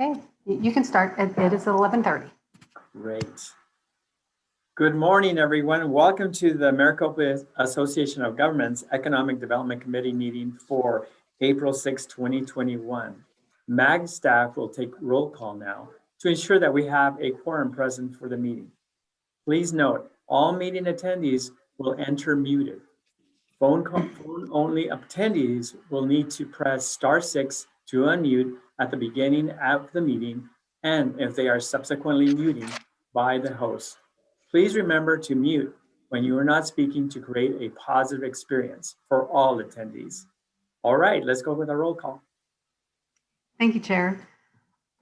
Okay, you can start. It is 11:30. Great. Good morning, everyone. Welcome to the Maricopa Association of Governments Economic Development Committee meeting for April 6, 2021. MAG staff will take roll call now to ensure that we have a quorum present for the meeting. Please note, all meeting attendees will enter muted. Phone only attendees will need to press *6 to unmute at the beginning of the meeting, and if they are subsequently muting by the host. Please remember to mute when you are not speaking to create a positive experience for all attendees. All right, let's go with our roll call. Thank you, Chair.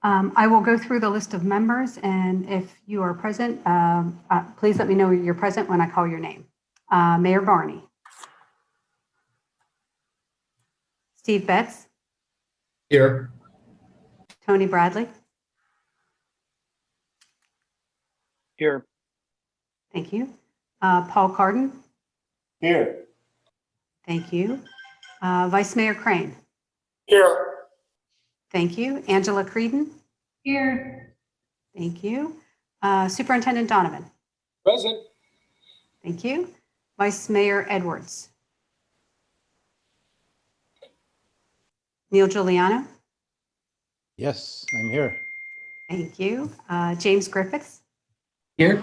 I will go through the list of members, and if you are present, please let me know you're present when I call your name. Mayor Barney. Steve Betts. Here. Tony Bradley. Here. Thank you. Paul Cardin. Here. Thank you. Vice Mayor Crane. Here. Thank you. Angela Creedon. Here. Thank you. Superintendent Donovan. Present. Thank you. Vice Mayor Edwards. Neil Giuliano. Yes, I'm here. Thank you. James Griffiths. Here.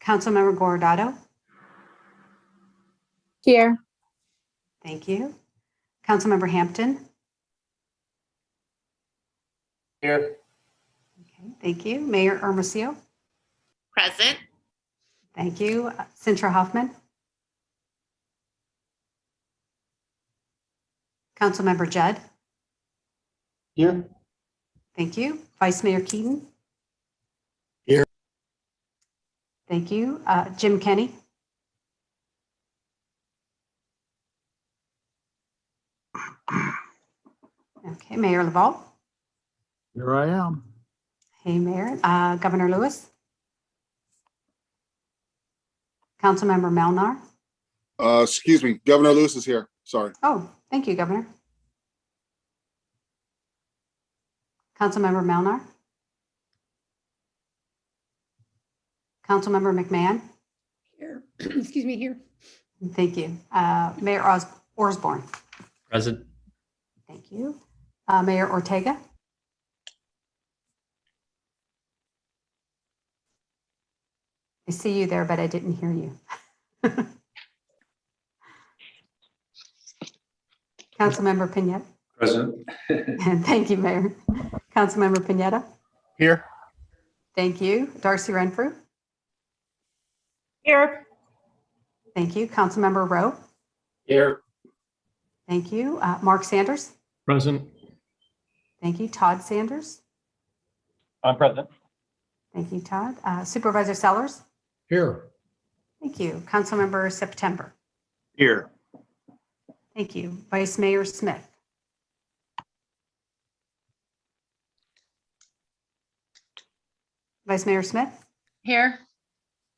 Councilmember Gordado. Here. Thank you. Councilmember Hampton. Here. Okay, thank you. Mayor Hermosillo. Present. Thank you. Sintra Hoffman. Councilmember Judd. Here. Thank you. Vice Mayor Keaton. Here. Thank you. Jim Kenny. Okay, Mayor Laval. Here I am. Hey, Mayor. Governor Lewis. Councilmember Melnar. Excuse me, Governor Lewis is here. Sorry. Oh, thank you, Governor. Councilmember Melnar. Councilmember McMahon. Here. Excuse me, here. Thank you. Mayor Osborne. Present. Thank you. Mayor Ortega. I see you there, but I didn't hear you. Councilmember Pineda. Present. And thank you, Mayor. Councilmember Pineda. Here. Thank you. Darcy Renfrew. Here. Thank you. Councilmember Rowe. Here. Thank you. Mark Sanders. Present. Thank you. Todd Sanders. I'm present. Thank you, Todd. Supervisor Sellers. Here. Thank you. Councilmember September. Here. Thank you. Vice Mayor Smith. Vice Mayor Smith. Here.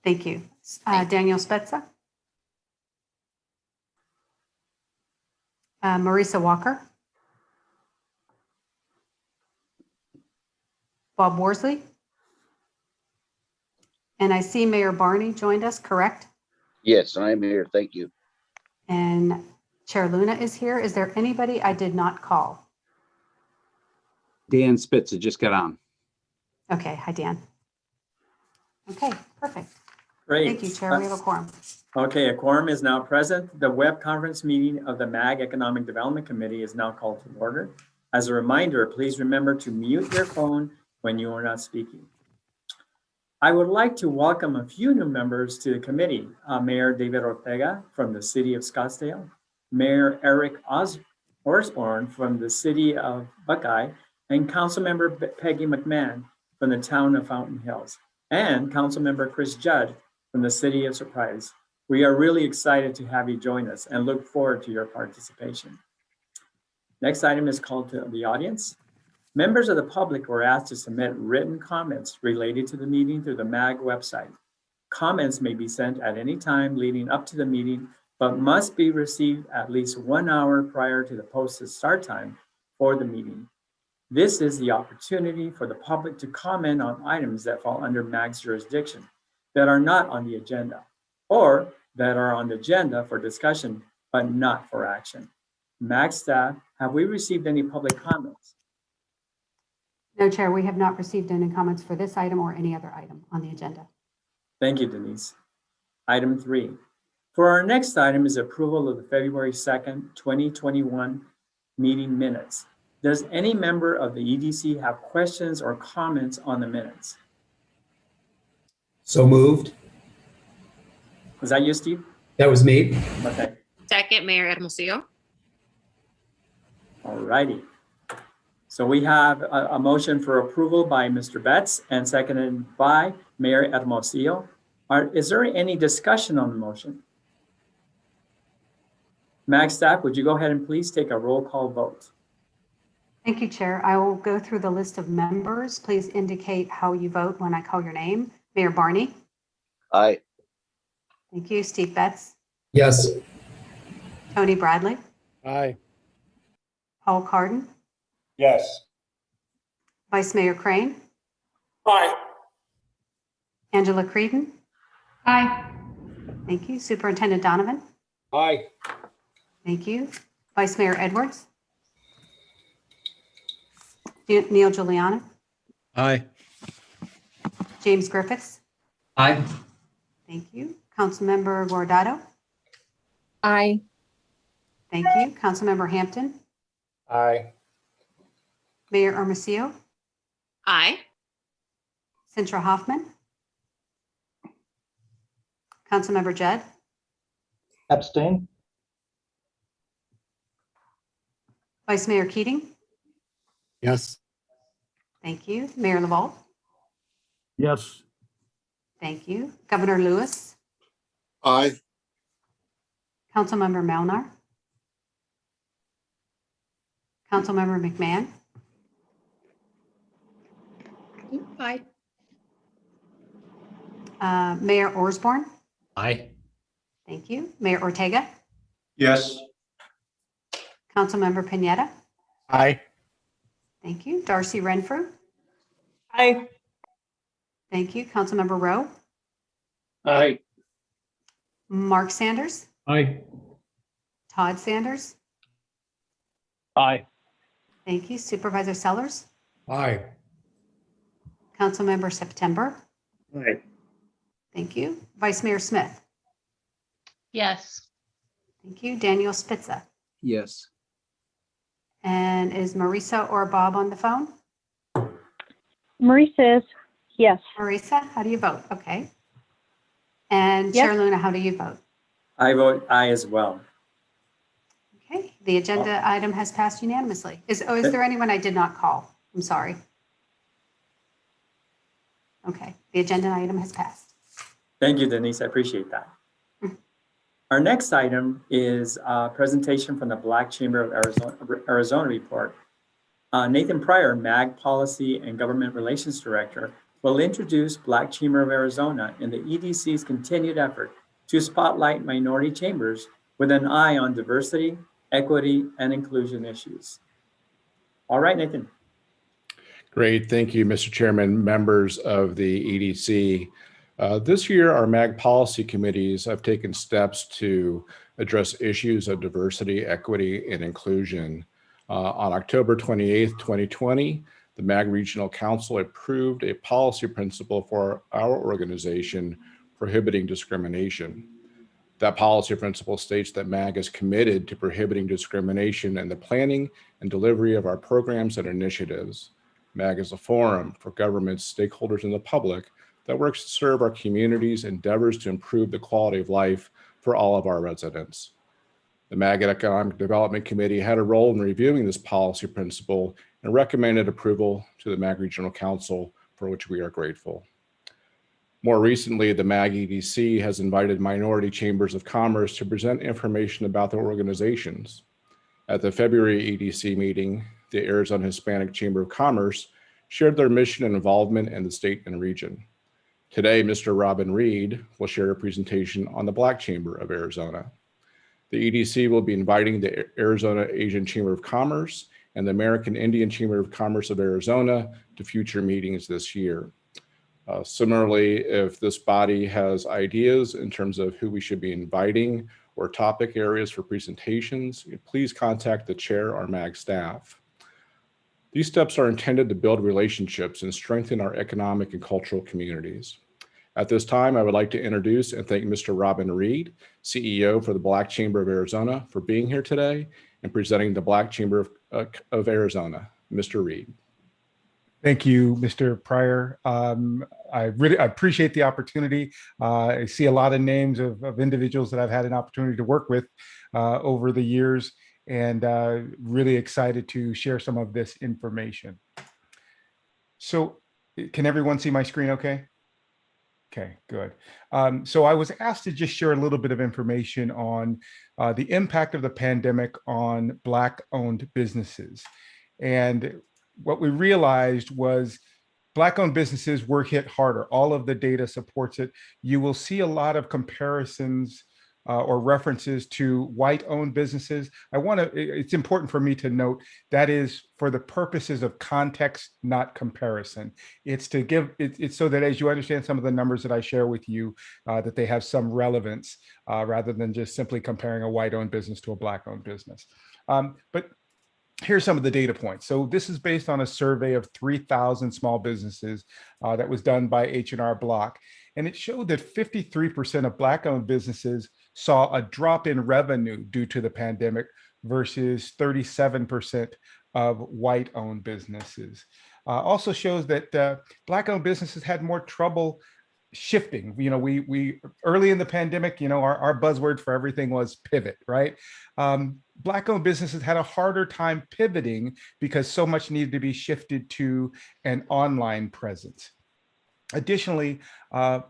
Thank you. Daniel Spezza. Marisa Walker. Bob Worsley. And I see Mayor Barney joined us, correct? Yes, I'm here. Thank you. And Chair Luna is here. Is there anybody I did not call? Dan Spitzer just got on. Okay, hi, Dan. Okay, perfect. Great. Thank you, Chair. We have a quorum. Okay, a quorum is now present. The web conference meeting of the MAG Economic Development Committee is now called to order. As a reminder, please remember to mute your phone when you are not speaking. I would like to welcome a few new members to the committee. Mayor David Ortega from the city of Scottsdale, Mayor Eric Osborne from the city of Buckeye, and Councilmember Peggy McMahon from the town of Fountain Hills, and Councilmember Chris Judd from the city of Surprise. We are really excited to have you join us and look forward to your participation. Next item is called to the audience. Members of the public were asked to submit written comments related to the meeting through the MAG website. Comments may be sent at any time leading up to the meeting, but must be received at least 1 hour prior to the posted start time for the meeting. This is the opportunity for the public to comment on items that fall under MAG's jurisdiction that are not on the agenda, or that are on the agenda for discussion, but not for action. MAG staff, have we received any public comments? No, Chair, we have not received any comments for this item or any other item on the agenda. Thank you, Denise. Item 3. For our next item is approval of the February 2nd, 2021 meeting minutes. Does any member of the EDC have questions or comments on the minutes? So moved. Was that you, Steve? That was me. Okay, Second, Mayor Hermosillo. all righty. So we have a motion for approval by Mr. Betts and seconded by Mayor Hermosillo. Is there any discussion on the motion? MAG staff, would you go ahead and please take a roll call vote? Thank you, Chair. I will go through the list of members. Please indicate how you vote when I call your name. Mayor Barney. Aye. Thank you. Steve Betts. Yes. Tony Bradley. Aye. Paul Cardin. Yes. Vice Mayor Crane. Aye. Angela Creedon. Aye. Thank you. Superintendent Donovan. Aye. Thank you. Vice Mayor Edwards. Neil Juliana. Aye. James Griffiths. Aye. Thank you. Councilmember Guardado. Aye. Thank you. Councilmember Hampton. Aye. Mayor Hermosillo. Aye. Centra Hoffman. Councilmember Jed. Abstain? Vice Mayor Keating. Yes. Thank you. Mayor Laval. Yes. Thank you. Governor Lewis. Aye. Councilmember Melnar. Councilmember McMahon. Aye. Mayor Osborne. Aye. Thank you. Mayor Ortega. Yes. Councilmember Pineda. Aye. Thank you. Darcy Renfrew. Aye. Thank you. Councilmember Rowe. Aye. Mark Sanders. Aye. Todd Sanders. Aye. Thank you. Supervisor Sellers. Aye. Councilmember September. Aye. Thank you. Vice Mayor Smith. Yes. Thank you. Daniel Spitza. Yes. And is Marisa or Bob on the phone? Marie says yes. Marisa, how do you vote? Okay. And Yes. Chair Luna, how do you vote? I vote aye as well. Okay, the agenda item has passed unanimously. Is there anyone I did not call? I'm sorry. Okay, the agenda item has passed. Thank you, Denise. I appreciate that. Our next item is a presentation from the Black Chamber of Arizona report. Nathan Pryor, MAG Policy and Government Relations Director, will introduce Black Chamber of Arizona in the EDC's continued effort to spotlight minority chambers with an eye on diversity, equity, and inclusion issues. All right, Nathan. Great. Thank you, Mr. Chairman, members of the EDC. This year, our MAG policy committees have taken steps to address issues of diversity, equity, and inclusion. On October 28th, 2020, the MAG Regional Council approved a policy principle for our organization prohibiting discrimination. That policy principle states that MAG is committed to prohibiting discrimination in the planning and delivery of our programs and initiatives. MAG is a forum for governments, stakeholders, and the public that works to serve our communities' endeavors to improve the quality of life for all of our residents. The MAG Economic Development Committee had a role in reviewing this policy principle and recommended approval to the MAG Regional Council, for which we are grateful. More recently, the MAG EDC has invited minority chambers of commerce to present information about their organizations. At the February EDC meeting, the Arizona Hispanic Chamber of Commerce shared their mission and involvement in the state and region. Today, Mr. Robin Reed will share a presentation on the Black Chamber of Arizona. The EDC will be inviting the Arizona Asian Chamber of Commerce and the American Indian Chamber of Commerce of Arizona to future meetings this year. Similarly, if this body has ideas in terms of who we should be inviting or topic areas for presentations, please contact the chair or MAG staff. These steps are intended to build relationships and strengthen our economic and cultural communities. At this time, I would like to introduce and thank Mr. Robin Reed, CEO for the Black Chamber of Arizona, for being here today and presenting the Black Chamber of Arizona. Mr. Reed. Thank you, Mr. Pryor. I really appreciate the opportunity. I see a lot of names of individuals that I've had an opportunity to work with over the years, and really excited to share some of this information. So can everyone see my screen okay? Okay, good. So I was asked to just share a little bit of information on the impact of the pandemic on Black-owned businesses. And what we realized was Black-owned businesses were hit harder. All of the data supports it. You will see a lot of comparisons or references to white-owned businesses. It's important for me to note that is for the purposes of context, not comparison. It's to give, it's so that as you understand some of the numbers that I share with you, that they have some relevance rather than just simply comparing a white-owned business to a Black-owned business. But here's some of the data points. So this is based on a survey of 3,000 small businesses that was done by H&R Block. And it showed that 53% of Black-owned businesses saw a drop in revenue due to the pandemic versus 37% of white-owned businesses. Also shows that Black-owned businesses had more trouble shifting. You know, we early in the pandemic, you know, our buzzword for everything was pivot, right? Black-owned businesses had a harder time pivoting because so much needed to be shifted to an online presence. Additionally,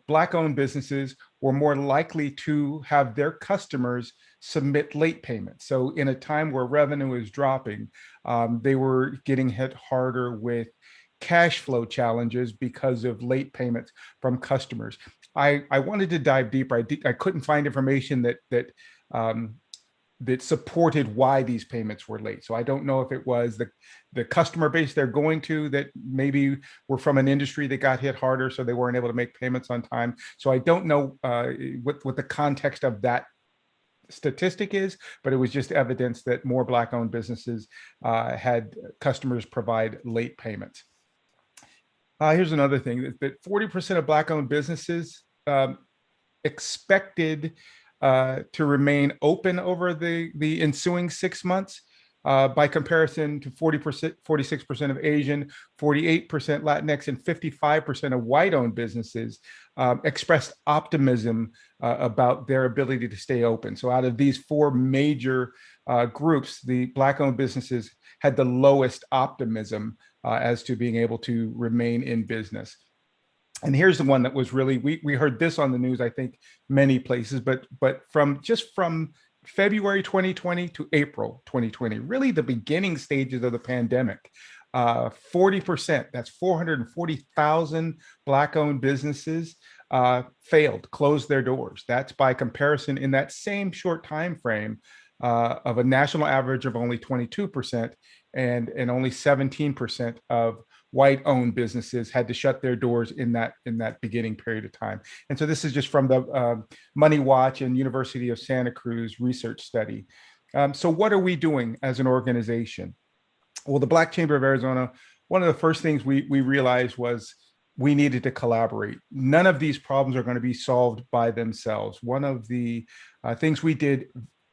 Black-owned businesses were more likely to have their customers submit late payments. So in a time where revenue is dropping, they were getting hit harder with cash flow challenges because of late payments from customers. I wanted to dive deeper. I couldn't find information that supported why these payments were late. So I don't know if it was the customer base they're going to that maybe were from an industry that got hit harder, so they weren't able to make payments on time. So I don't know what the context of that statistic is, but it was just evidence that more Black-owned businesses had customers provide late payments. Here's another thing, that 40% of Black-owned businesses expected to remain open over the ensuing 6 months, by comparison to 46% of Asian, 48% Latinx, and 55% of white-owned businesses expressed optimism about their ability to stay open. So out of these four major groups, the Black-owned businesses had the lowest optimism as to being able to remain in business. And here's the one that was really, we heard this on the news, I think, many places, but from February 2020 to April 2020, really the beginning stages of the pandemic, 40%, that's 440,000 Black-owned businesses failed, closed their doors. That's by comparison in that same short time frame of a national average of only 22%, and only 17% of white-owned businesses had to shut their doors in that beginning period of time. And so this is just from the Money Watch and University of Santa Cruz research study. So what are we doing as an organization? Well, the Black Chamber of Arizona, one of the first things we realized was we needed to collaborate. None of these problems are going to be solved by themselves. One of the things we did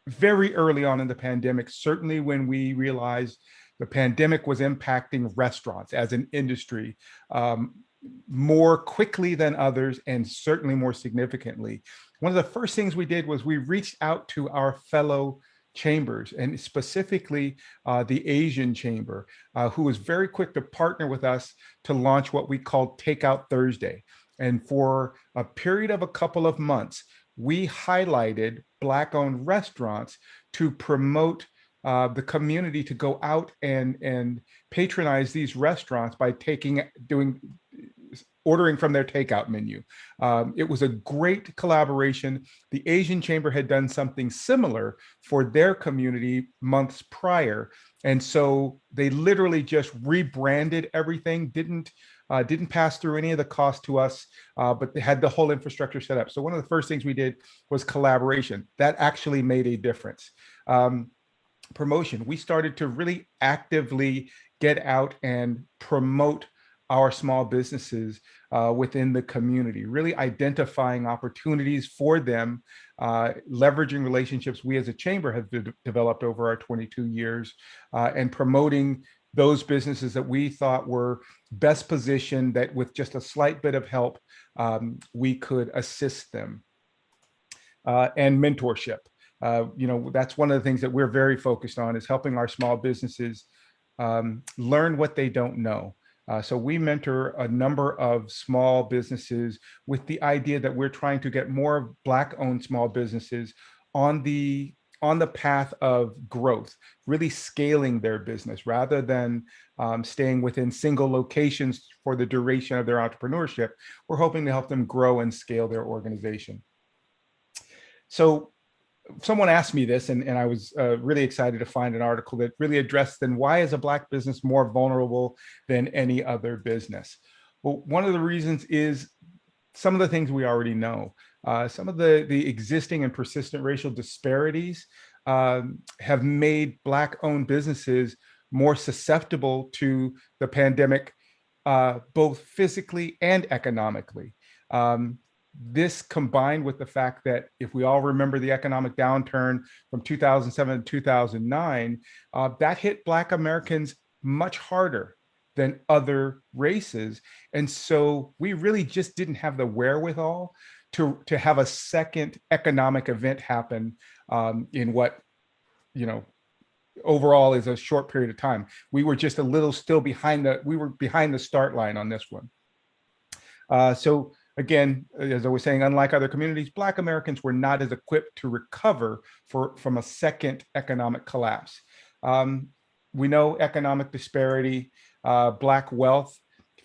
very early on in the pandemic, certainly when we realized the pandemic was impacting restaurants as an industry more quickly than others, and certainly more significantly. One of the first things we did was we reached out to our fellow chambers, and specifically the Asian Chamber, who was very quick to partner with us to launch what we called Takeout Thursday. And for a period of a couple of months, we highlighted Black-owned restaurants to promote the community to go out and patronize these restaurants by ordering from their takeout menu. It was a great collaboration. The Asian Chamber had done something similar for their community months prior, And so they literally just rebranded everything, didn't pass through any of the cost to us, but they had the whole infrastructure set up. So one of the first things we did was collaboration. That actually made a difference. Promotion. We started to really actively get out and promote our small businesses within the community, really identifying opportunities for them, leveraging relationships we as a chamber have developed over our 22 years, and promoting those businesses that we thought were best positioned, that with just a slight bit of help, we could assist them. And mentorship. That's one of the things that we're very focused on, is helping our small businesses learn what they don't know. So we mentor a number of small businesses with the idea that we're trying to get more Black-owned small businesses on the path of growth, really scaling their business rather than staying within single locations for the duration of their entrepreneurship. We're hoping to help them grow and scale their organization. So someone asked me this, and I was really excited to find an article that really addressed, then why is a Black business more vulnerable than any other business? Well, one of the reasons is some of the things we already know. Some of the existing and persistent racial disparities have made Black-owned businesses more susceptible to the pandemic, both physically and economically. This combined with the fact that, if we all remember the economic downturn from 2007 to 2009, that hit Black Americans much harder than other races. And so we really just didn't have the wherewithal to have a second economic event happen in what, overall is a short period of time. We were just a little still behind the start line on this one. So again, as I was saying, unlike other communities, Black Americans were not as equipped to recover from a second economic collapse. We know economic disparity, Black wealth,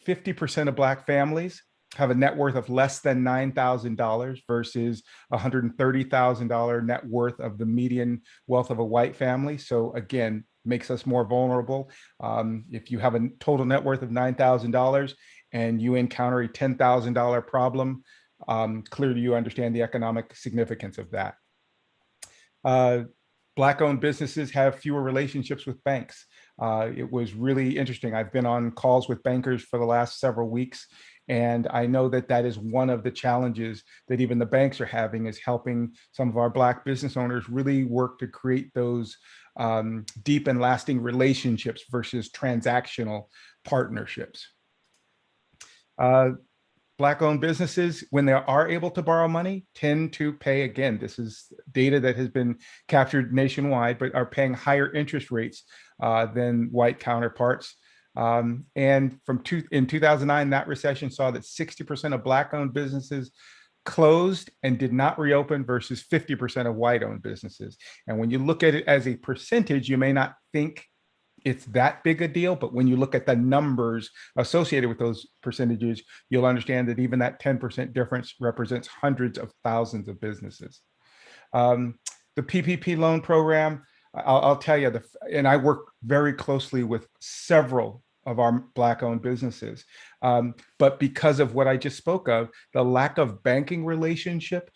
50% of Black families have a net worth of less than $9,000 versus $130,000 net worth of the median wealth of a white family. So again, makes us more vulnerable. If you have a total net worth of $9,000 and you encounter a $10,000 problem, clearly you understand the economic significance of that. Black-owned businesses have fewer relationships with banks. It was really interesting. I've been on calls with bankers for the last several weeks, and I know that that is one of the challenges that even the banks are having, is helping some of our Black business owners really work to create those deep and lasting relationships versus transactional partnerships. Black-owned businesses, when they are able to borrow money, tend to pay, again, this is data that has been captured nationwide, but are paying higher interest rates than white counterparts. And in 2009, that recession saw that 60% of Black-owned businesses closed and did not reopen versus 50% of white-owned businesses. And when you look at it as a percentage, you may not think it's that big a deal, but when you look at the numbers associated with those percentages, you'll understand that even that 10% difference represents hundreds of thousands of businesses. The PPP loan program, I'll tell you, and I work very closely with several of our Black-owned businesses, but because of what I just spoke of, the lack of banking relationship,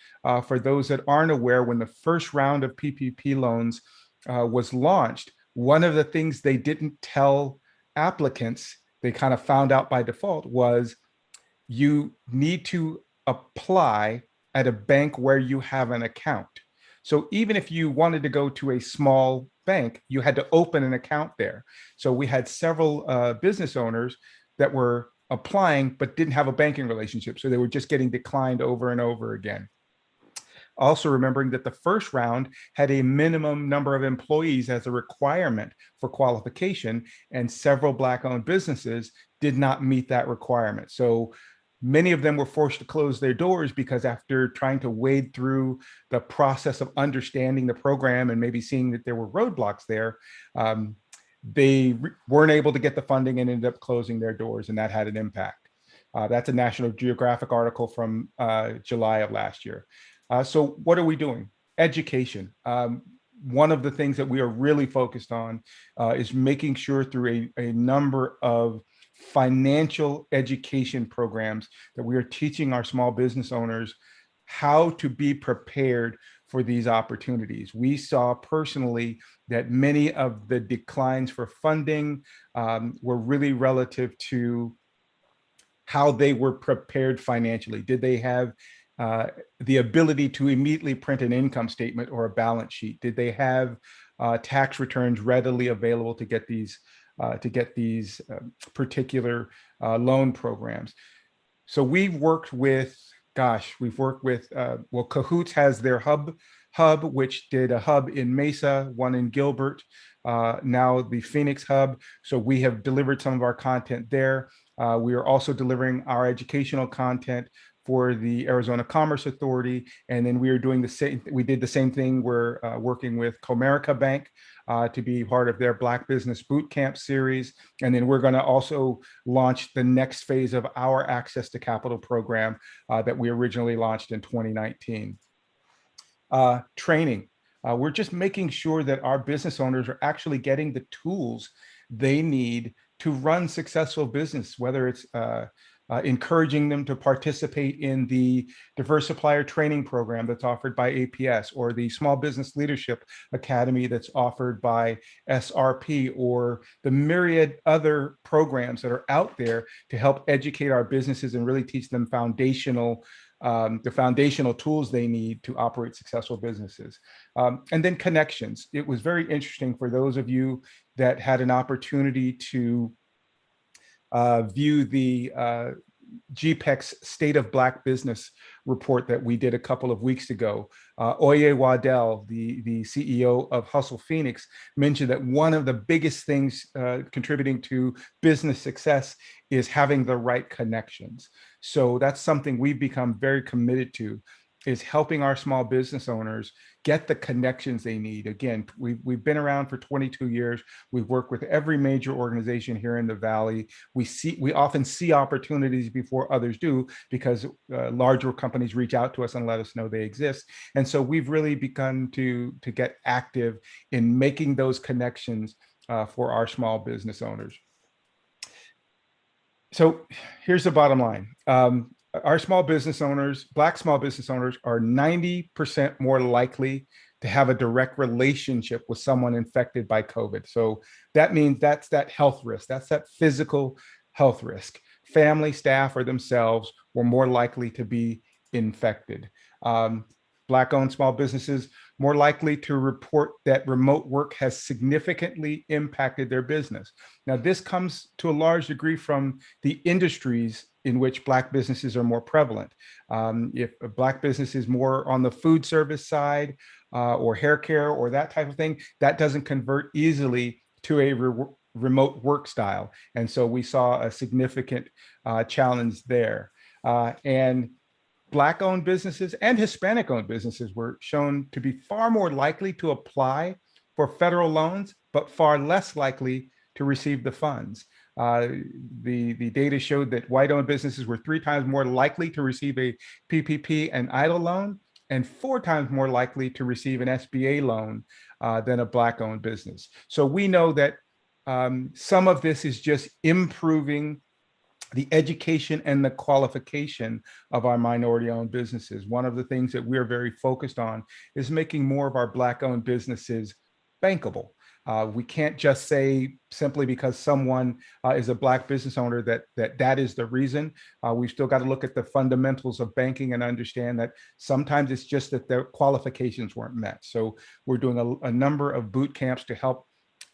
for those that aren't aware, when the first round of PPP loans was launched, one of the things they didn't tell applicants, they kind of found out by default, was you need to apply at a bank where you have an account. So even if you wanted to go to a small bank, you had to open an account there. So we had several business owners that were applying but didn't have a banking relationship. So they were just getting declined over and over again. Also remembering that the first round had a minimum number of employees as a requirement for qualification, and several Black-owned businesses did not meet that requirement. So many of them were forced to close their doors because after trying to wade through the process of understanding the program and maybe seeing that there were roadblocks there, they weren't able to get the funding and ended up closing their doors, and that had an impact. That's a National Geographic article from July of last year. So what are we doing? Education. one of the things that we are really focused on is making sure through a number of financial education programs that we are teaching our small business owners how to be prepared for these opportunities. We saw personally that many of the declines for funding were really relative to how they were prepared financially. Did they have the ability to immediately print an income statement or a balance sheet? Did they have tax returns readily available to get these particular loan programs? So we've worked with, well, Cahoots has their hub, which did a hub in Mesa, one in Gilbert, now the Phoenix hub. So we have delivered some of our content there. We are also delivering our educational content for the Arizona Commerce Authority. And then we are doing the same, we did the same thing. We're working with Comerica Bank to be part of their Black Business Bootcamp series. And then we're gonna also launch the next phase of our Access to Capital program that we originally launched in 2019. Training. We're just making sure that our business owners are actually getting the tools they need to run successful business, whether it's encouraging them to participate in the diverse supplier training program that's offered by APS, or the Small Business Leadership Academy that's offered by SRP, or the myriad other programs that are out there to help educate our businesses and really teach them the foundational tools they need to operate successful businesses. And then connections. It was very interesting for those of you that had an opportunity to view the GPEC's State of Black Business report that we did a couple of weeks ago. Oye Waddell, the CEO of Hustle Phoenix, mentioned that one of the biggest things contributing to business success is having the right connections. So that's something we've become very committed to, is helping our small business owners get the connections they need. Again, we've been around for 22 years. We've worked with every major organization here in the Valley. We often see opportunities before others do, because larger companies reach out to us and let us know they exist. And so we've really begun to get active in making those connections for our small business owners. So here's the bottom line. Our small business owners, Black small business owners, are 90% more likely to have a direct relationship with someone infected by COVID. So that means that's that health risk. That's that physical health risk. Family, staff, or themselves were more likely to be infected. Black-owned small businesses more likely to report that remote work has significantly impacted their business. Now, this comes to a large degree from the industries in which Black businesses are more prevalent. If a Black business is more on the food service side or hair care or that type of thing, that doesn't convert easily to a remote work style. And so we saw a significant challenge there. And Black-owned businesses and Hispanic-owned businesses were shown to be far more likely to apply for federal loans, but far less likely to receive the funds. The data showed that white-owned businesses were 3 times more likely to receive a PPP and EIDL loan, and 4 times more likely to receive an SBA loan than a Black-owned business. So we know that some of this is just improving the education and the qualification of our minority-owned businesses. One of the things that we're very focused on is making more of our Black-owned businesses bankable. We can't just say simply because someone is a Black business owner that is the reason. We've still got to look at the fundamentals of banking and understand that sometimes it's just that their qualifications weren't met. So we're doing a number of boot camps to help,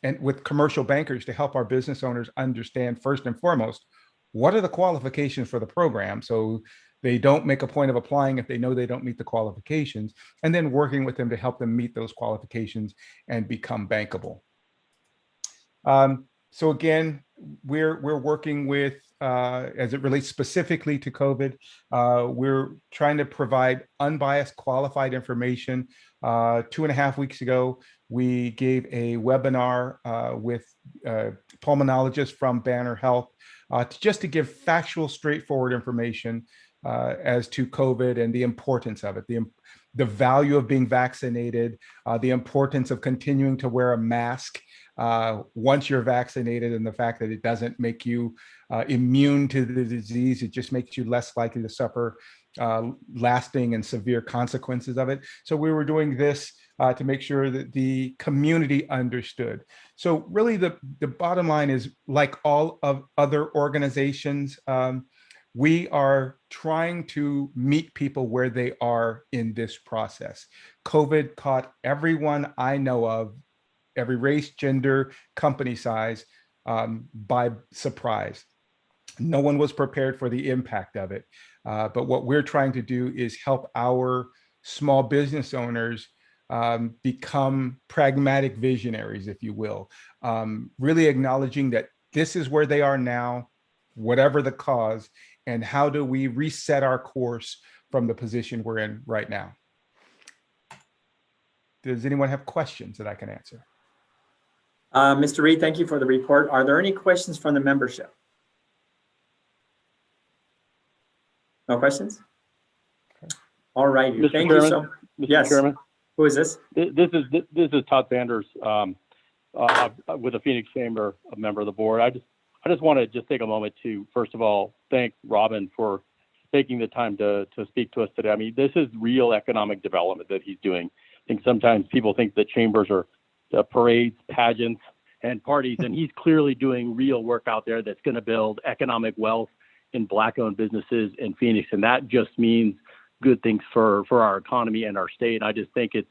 and with commercial bankers, to help our business owners understand, first and foremost, what are the qualifications for the program, so they don't make a point of applying if they know they don't meet the qualifications, and then working with them to help them meet those qualifications and become bankable. So again, we're working with, as it relates specifically to COVID, we're trying to provide unbiased, qualified information. 2.5 weeks ago, we gave a webinar with pulmonologists from Banner Health, just to give factual, straightforward information as to COVID and the importance of it. the value of being vaccinated, the importance of continuing to wear a mask once you're vaccinated, and the fact that it doesn't make you immune to the disease. It just makes you less likely to suffer lasting and severe consequences of it. So we were doing this to make sure that the community understood. So really the bottom line is, like all of other organizations, we are trying to meet people where they are in this process. COVID caught everyone I know of, every race, gender, company size, by surprise. No one was prepared for the impact of it. But what we're trying to do is help our small business owners become pragmatic visionaries, if you will, really acknowledging that this is where they are now, whatever the cause, and how do we reset our course from the position we're in right now. Does anyone have questions that I can answer? Mr. Reed, thank you for the report. Are there any questions from the membership? No questions? Okay. All righty. Mr. Thank Chairman, you so Mr. Yes. Chairman, Who is this? this is Todd Sanders, with the Phoenix Chamber, a member of the board. I just want to take a moment to, first of all, thank Robin for taking the time to speak to us today. I mean, this is real economic development that he's doing. I think sometimes people think that chambers are parades, pageants, and parties, and he's clearly doing real work out there that's going to build economic wealth in Black-owned businesses in Phoenix, and that just means good things for our economy and our state. And I just think it's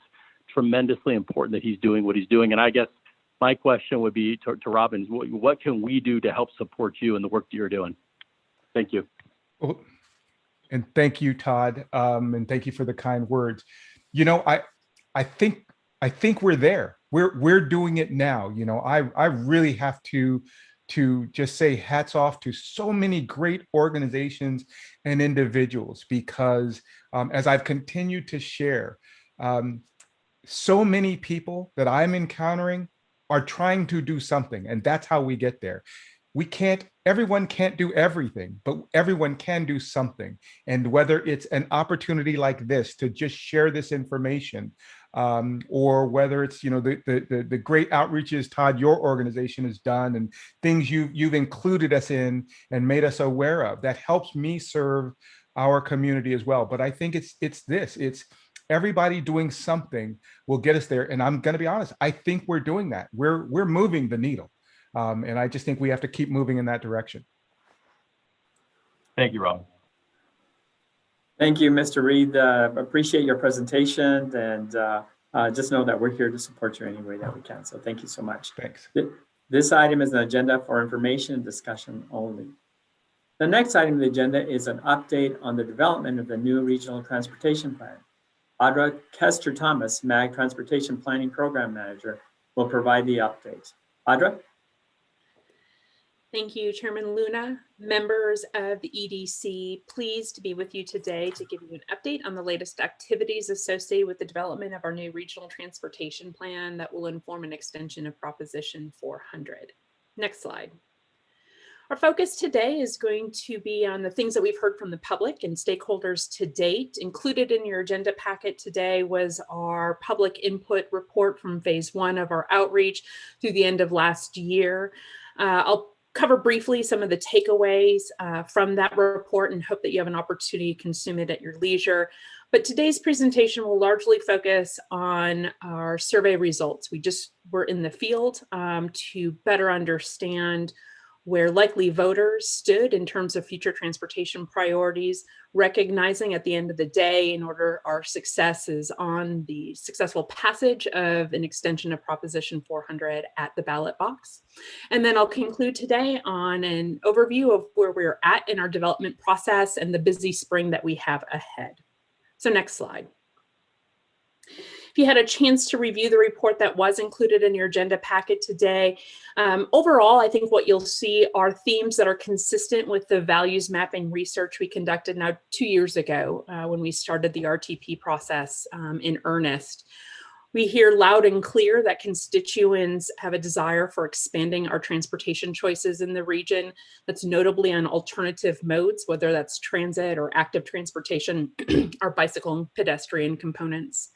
tremendously important that he's doing what he's doing. And I guess my question would be to Robin, what can we do to help support you in the work that you're doing? Thank you. Well, and thank you, Todd, and thank you for the kind words. You know, I think we're there. We're doing it now. You know, I really have to just say hats off to so many great organizations and individuals, because as I've continued to share, so many people that I'm encountering are trying to do something, and that's how we get there. Everyone can't do everything, but everyone can do something. And whether it's an opportunity like this to just share this information, or whether it's, you know, the great outreaches, Todd, your organization has done, and things you've included us in and made us aware of, that helps me serve our community as well. But I think it's everybody doing something will get us there. And I'm going to be honest, I think we're doing that. We're moving the needle. And I just think we have to keep moving in that direction. Thank you, Robin. Thank you, Mr. Reed. Appreciate your presentation, and just know that we're here to support you any way that we can. So thank you so much. Thanks. This item is an agenda for information and discussion only. The next item on the agenda is an update on the development of the new regional transportation plan. Audra Kester-Thomas, MAG Transportation Planning Program Manager, will provide the update. Audra? Thank you, Chairman Luna. Members of the EDC, pleased to be with you today to give you an update on the latest activities associated with the development of our new regional transportation plan that will inform an extension of Proposition 400. Next slide. Our focus today is going to be on the things that we've heard from the public and stakeholders to date. Included in your agenda packet today was our public input report from phase 1 of our outreach through the end of last year. I'll cover briefly some of the takeaways from that report and hope that you have an opportunity to consume it at your leisure. But today's presentation will largely focus on our survey results. We just were in the field to better understand where likely voters stood in terms of future transportation priorities, recognizing at the end of the day, in order our success is on the successful passage of an extension of Proposition 400 at the ballot box. And then I'll conclude today on an overview of where we're at in our development process and the busy spring that we have ahead. So next slide. If you had a chance to review the report that was included in your agenda packet today, overall, I think what you'll see are themes that are consistent with the values mapping research we conducted now 2 years ago when we started the RTP process in earnest. We hear loud and clear that constituents have a desire for expanding our transportation choices in the region. That's notably on alternative modes, whether that's transit or active transportation, or bicycle and pedestrian components.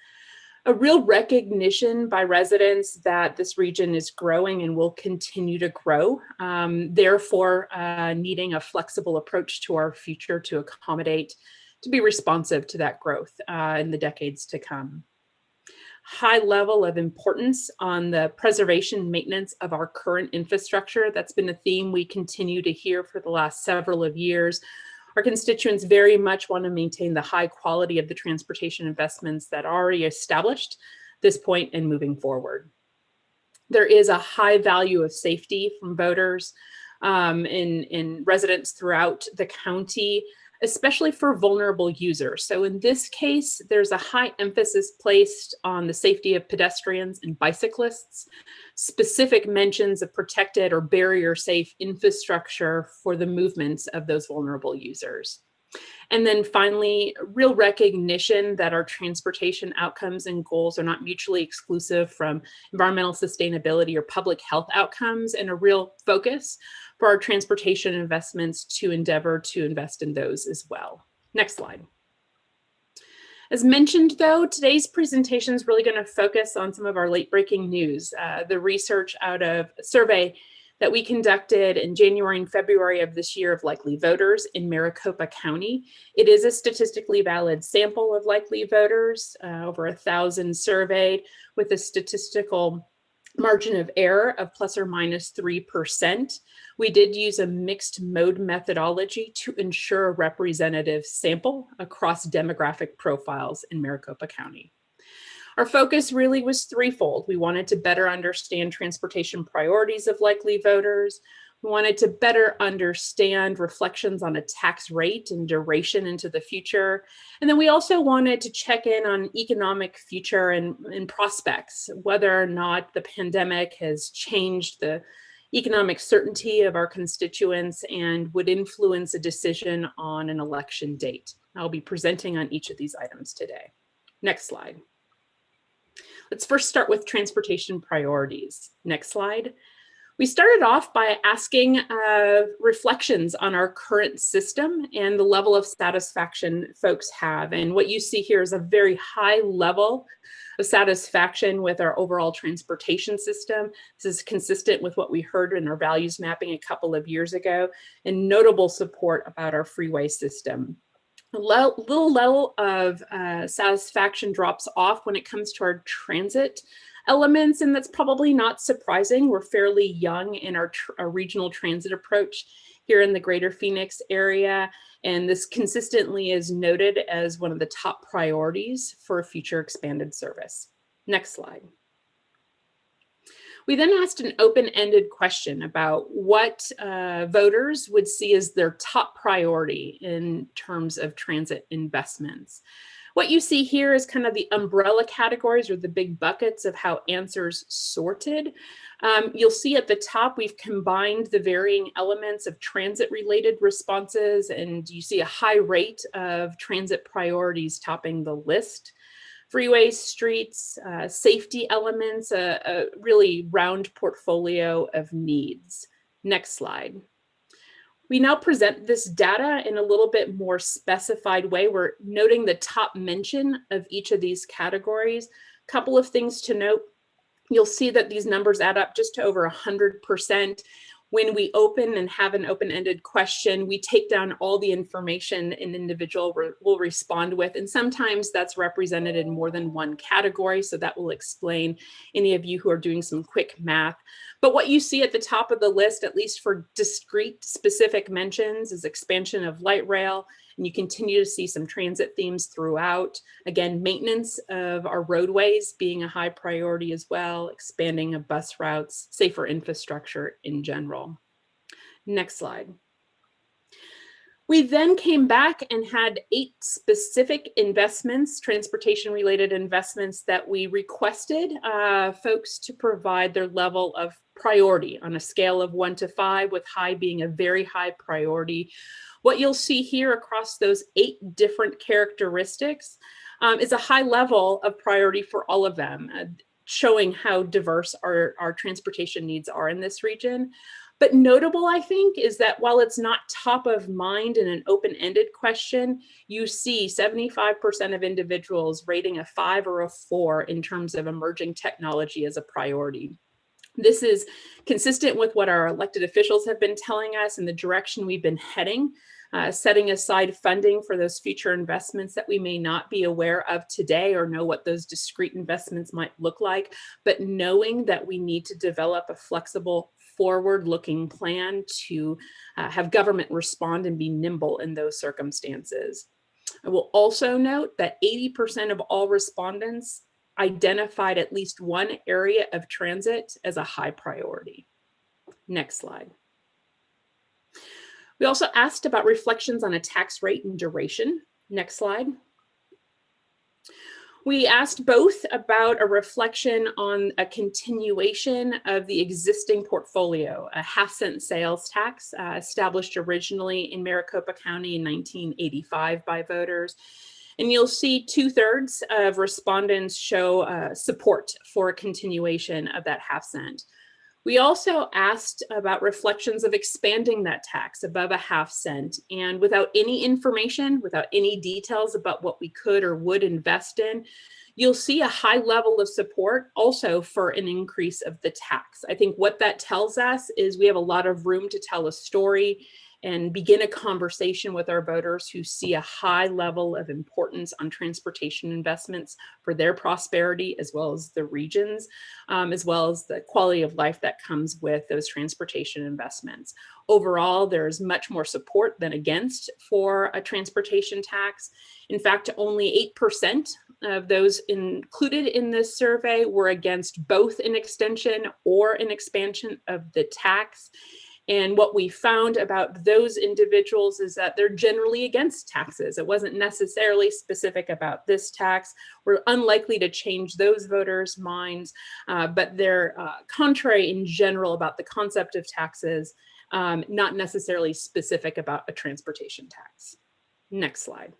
A real recognition by residents that this region is growing and will continue to grow, therefore needing a flexible approach to our future to accommodate, to be responsive to that growth in the decades to come. High level of importance on the preservation and maintenance of our current infrastructure. That's been a theme we continue to hear for the last several of years. Our constituents very much want to maintain the high quality of the transportation investments that are already established at this point and moving forward. There is a high value of safety from voters in residents throughout the county, especially for vulnerable users. So in this case, there's a high emphasis placed on the safety of pedestrians and bicyclists, specific mentions of protected or barrier safe infrastructure for the movements of those vulnerable users. And then finally, real recognition that our transportation outcomes and goals are not mutually exclusive from environmental sustainability or public health outcomes, and a real focus for our transportation investments to endeavor to invest in those as well. Next slide. As mentioned, though, today's presentation is really going to focus on some of our late-breaking news, the research out of a survey that we conducted in January and February of this year of likely voters in Maricopa County. It is a statistically valid sample of likely voters, over 1,000 surveyed, with a statistical margin of error of plus or minus 3%. We did use a mixed mode methodology to ensure a representative sample across demographic profiles in Maricopa County. Our focus really was threefold. We wanted to better understand transportation priorities of likely voters. We wanted to better understand reflections on a tax rate and duration into the future. And then we also wanted to check in on economic future and prospects, whether or not the pandemic has changed the economic certainty of our constituents and would influence a decision on an election date. I'll be presenting on each of these items today. Next slide. Let's first start with transportation priorities. Next slide. We started off by asking reflections on our current system and the level of satisfaction folks have. And what you see here is a very high level of satisfaction with our overall transportation system. This is consistent with what we heard in our values mapping a couple of years ago, and notable support about our freeway system. A little level of satisfaction drops off when it comes to our transit elements, and that's probably not surprising. We're fairly young in our regional transit approach here in the greater Phoenix area, and this consistently is noted as one of the top priorities for future expanded service. Next slide. We then asked an open-ended question about what voters would see as their top priority in terms of transit investments. What you see here is kind of the umbrella categories or the big buckets of how answers sorted. You'll see at the top, we've combined the varying elements of transit-related responses, and you see a high rate of transit priorities topping the list. Freeways, streets, safety elements, a really round portfolio of needs. Next slide. We now present this data in a little bit more specified way. We're noting the top mention of each of these categories. A couple of things to note. You'll see that these numbers add up just to over 100%. When we open and have an open-ended question, we take down all the information an individual will respond with, and sometimes that's represented in more than one category, so that will explain any of you who are doing some quick math. But what you see at the top of the list, at least for discrete specific mentions, is expansion of light rail, and you continue to see some transit themes throughout. Again, maintenance of our roadways being a high priority as well, expanding of bus routes, safer infrastructure in general. Next slide. We then came back and had 8 specific investments, transportation-related investments, that we requested folks to provide their level of priority on a scale of 1 to 5, with high being a very high priority. What you'll see here across those 8 different characteristics is a high level of priority for all of them, showing how diverse our transportation needs are in this region. But notable, I think, is that while it's not top of mind in an open-ended question, you see 75% of individuals rating a 5 or a 4 in terms of emerging technology as a priority. This is consistent with what our elected officials have been telling us and the direction we've been heading, setting aside funding for those future investments that we may not be aware of today or know what those discrete investments might look like, but knowing that we need to develop a flexible, forward-looking plan to have government respond and be nimble in those circumstances. I will also note that 80% of all respondents identified at least one area of transit as a high priority. Next slide. We also asked about reflections on a tax rate and duration. Next slide. We asked both about a reflection on a continuation of the existing portfolio, a half-cent sales tax established originally in Maricopa County in 1985 by voters. And you'll see 2/3 of respondents show support for a continuation of that half-cent. We also asked about reflections of expanding that tax above a half-cent, and without any information, without any details about what we could or would invest in, you'll see a high level of support also for an increase of the tax. I think what that tells us is we have a lot of room to tell a story and begin a conversation with our voters who see a high level of importance on transportation investments for their prosperity, as well as the regions, as well as the quality of life that comes with those transportation investments. Overall, there's much more support than against for a transportation tax. In fact, only 8% of those included in this survey were against both an extension or an expansion of the tax. And what we found about those individuals is that they're generally against taxes. It wasn't necessarily specific about this tax. We're unlikely to change those voters' minds, but they're contrary in general about the concept of taxes, not necessarily specific about a transportation tax. Next slide.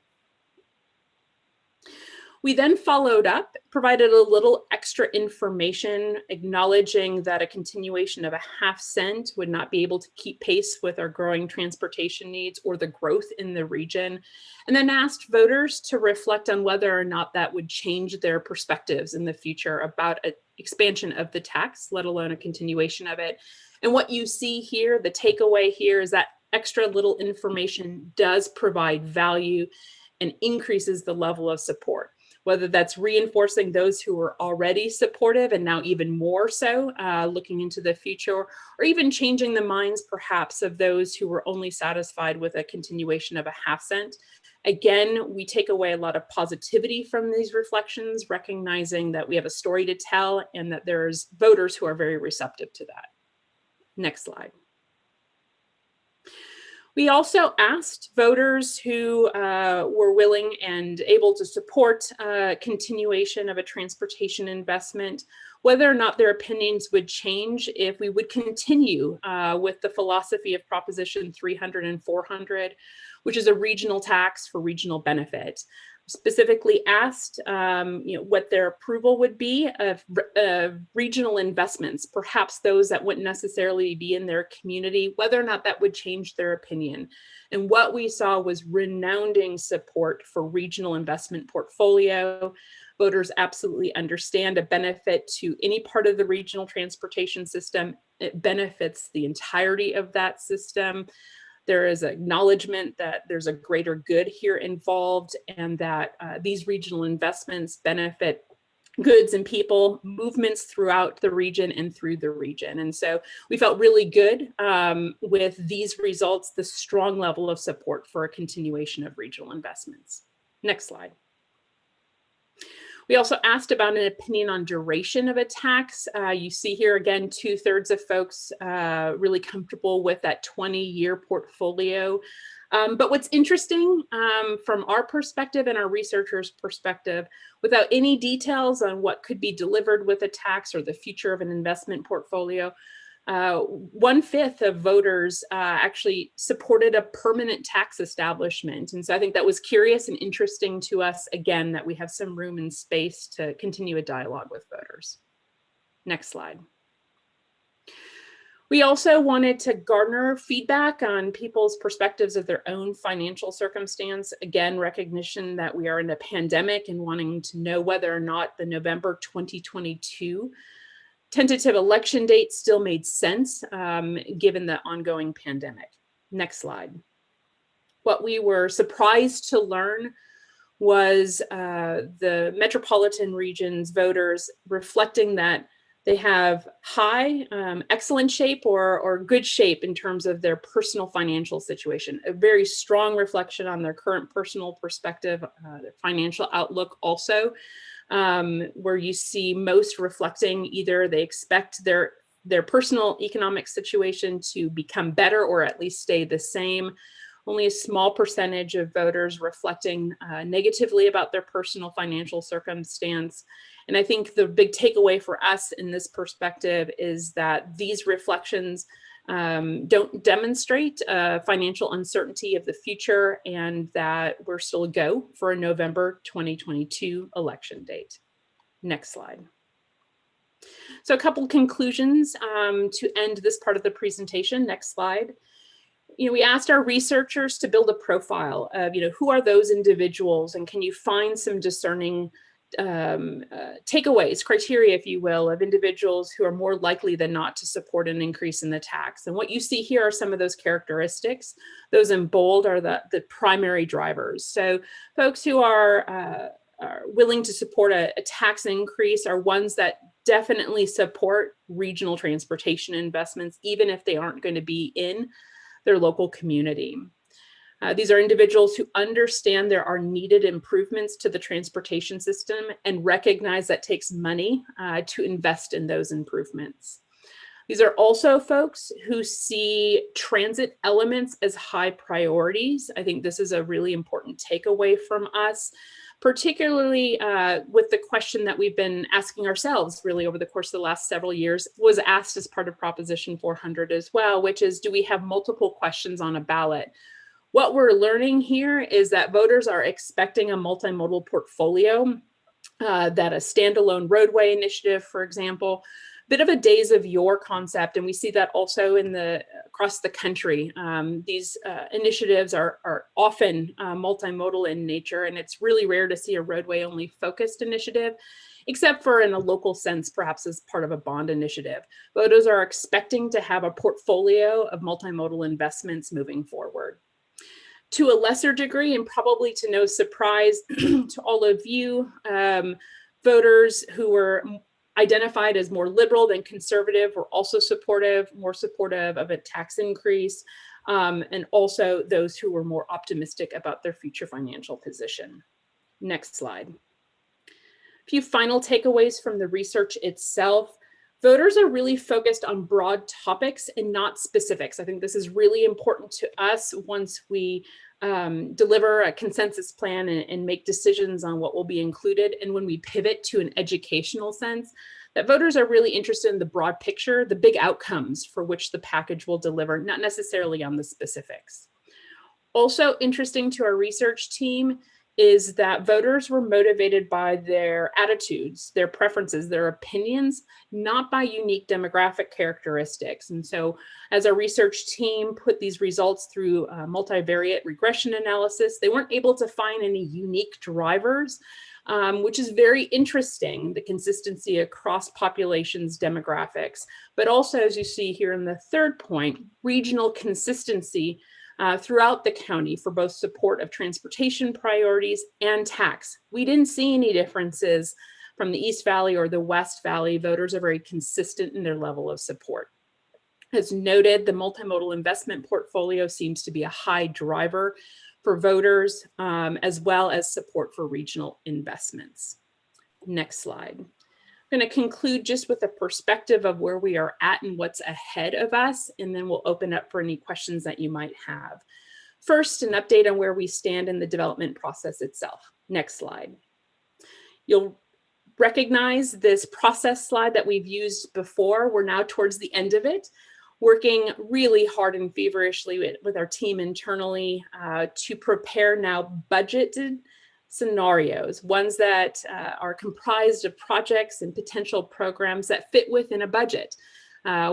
We then followed up, provided a little extra information, acknowledging that a continuation of a half-cent would not be able to keep pace with our growing transportation needs or the growth in the region, and then asked voters to reflect on whether or not that would change their perspectives in the future about an expansion of the tax, let alone a continuation of it. And what you see here, the takeaway here, is that extra little information does provide value and increases the level of support, whether that's reinforcing those who were already supportive and now even more so looking into the future, or even changing the minds perhaps of those who were only satisfied with a continuation of a half-cent. Again, we take away a lot of positivity from these reflections, recognizing that we have a story to tell and that there's voters who are very receptive to that. Next slide. We also asked voters who were willing and able to support continuation of a transportation investment, whether or not their opinions would change if we would continue with the philosophy of Proposition 300 and 400, which is a regional tax for regional benefit. Specifically asked what their approval would be of regional investments, perhaps those that wouldn't necessarily be in their community, whether or not that would change their opinion. And what we saw was resounding support for regional investment portfolio. Voters absolutely understand a benefit to any part of the regional transportation system. It benefits the entirety of that system. There is acknowledgement that there's a greater good here involved, and that these regional investments benefit goods and people movements throughout the region and through the region. And so we felt really good with these results, the strong level of support for a continuation of regional investments. Next slide. We also asked about an opinion on duration of a tax. You see here again, 2/3 of folks really comfortable with that 20-year portfolio. But what's interesting from our perspective and our researchers' perspective, without any details on what could be delivered with a tax or the future of an investment portfolio, 1/5 of voters actually supported a permanent tax establishment. And so I think that was curious and interesting to us, again, that we have some room and space to continue a dialogue with voters. Next slide. We also wanted to garner feedback on people's perspectives of their own financial circumstance. Again, recognition that we are in a pandemic and wanting to know whether or not the November 2022 tentative election date still made sense given the ongoing pandemic. Next slide. What we were surprised to learn was the metropolitan region's voters reflecting that they have high, excellent shape or good shape in terms of their personal financial situation, a very strong reflection on their current personal perspective, their financial outlook also, where you see most reflecting either they expect their personal economic situation to become better or at least stay the same. Only a small percentage of voters reflecting negatively about their personal financial circumstance. And I think the big takeaway for us in this perspective is that these reflections don't demonstrate financial uncertainty of the future, and that we're still a go for a November 2022 election date. Next slide. So a couple conclusions to end this part of the presentation. Next slide. We asked our researchers to build a profile of, who are those individuals, and can you find some discerning takeaways, criteria, if you will, of individuals who are more likely than not to support an increase in the tax. And what you see here are some of those characteristics. Those in bold are the primary drivers. So folks who are willing to support a tax increase are ones that definitely support regional transportation investments, even if they aren't going to be in their local community. These are individuals who understand there are needed improvements to the transportation system and recognize that takes money to invest in those improvements. These are also folks who see transit elements as high priorities. I think this is a really important takeaway from us, particularly with the question that we've been asking ourselves really over the course of the last several years, was asked as part of Proposition 400 as well, which is, do we have multiple questions on a ballot? What we're learning here is that voters are expecting a multimodal portfolio, that a standalone roadway initiative, for example, bit of a days of yore concept, and we see that also across the country. These initiatives are often multimodal in nature, and it's really rare to see a roadway-only focused initiative, except for in a local sense, perhaps as part of a bond initiative. Voters are expecting to have a portfolio of multimodal investments moving forward. To a lesser degree, and probably to no surprise to all of you, voters who were identified as more liberal than conservative were also more supportive of a tax increase, and also those who were more optimistic about their future financial position. Next slide. A few final takeaways from the research itself. Voters are really focused on broad topics and not specifics. I think this is really important to us once we deliver a consensus plan and make decisions on what will be included. And when we pivot to an educational sense, that voters are really interested in the broad picture, the big outcomes for which the package will deliver, not necessarily on the specifics. Also interesting to our research team is that voters were motivated by their attitudes, their preferences, their opinions, not by unique demographic characteristics. And so as our research team put these results through multivariate regression analysis, they weren't able to find any unique drivers, which is very interesting, the consistency across populations' demographics. But also, as you see here in the third point, regional consistency throughout the county for both support of transportation priorities and tax. We didn't see any differences from the East Valley or the West Valley. Voters are very consistent in their level of support. As noted, the multimodal investment portfolio seems to be a high driver for voters, as well as support for regional investments. Next slide. I'm going to conclude just with a perspective of where we are at and what's ahead of us, and then we'll open up for any questions that you might have. First, an update on where we stand in the development process itself. Next slide. You'll recognize this process slide that we've used before. We're now towards the end of it, working really hard and feverishly with our team internally to prepare now budgeted scenarios, ones that are comprised of projects and potential programs that fit within a budget.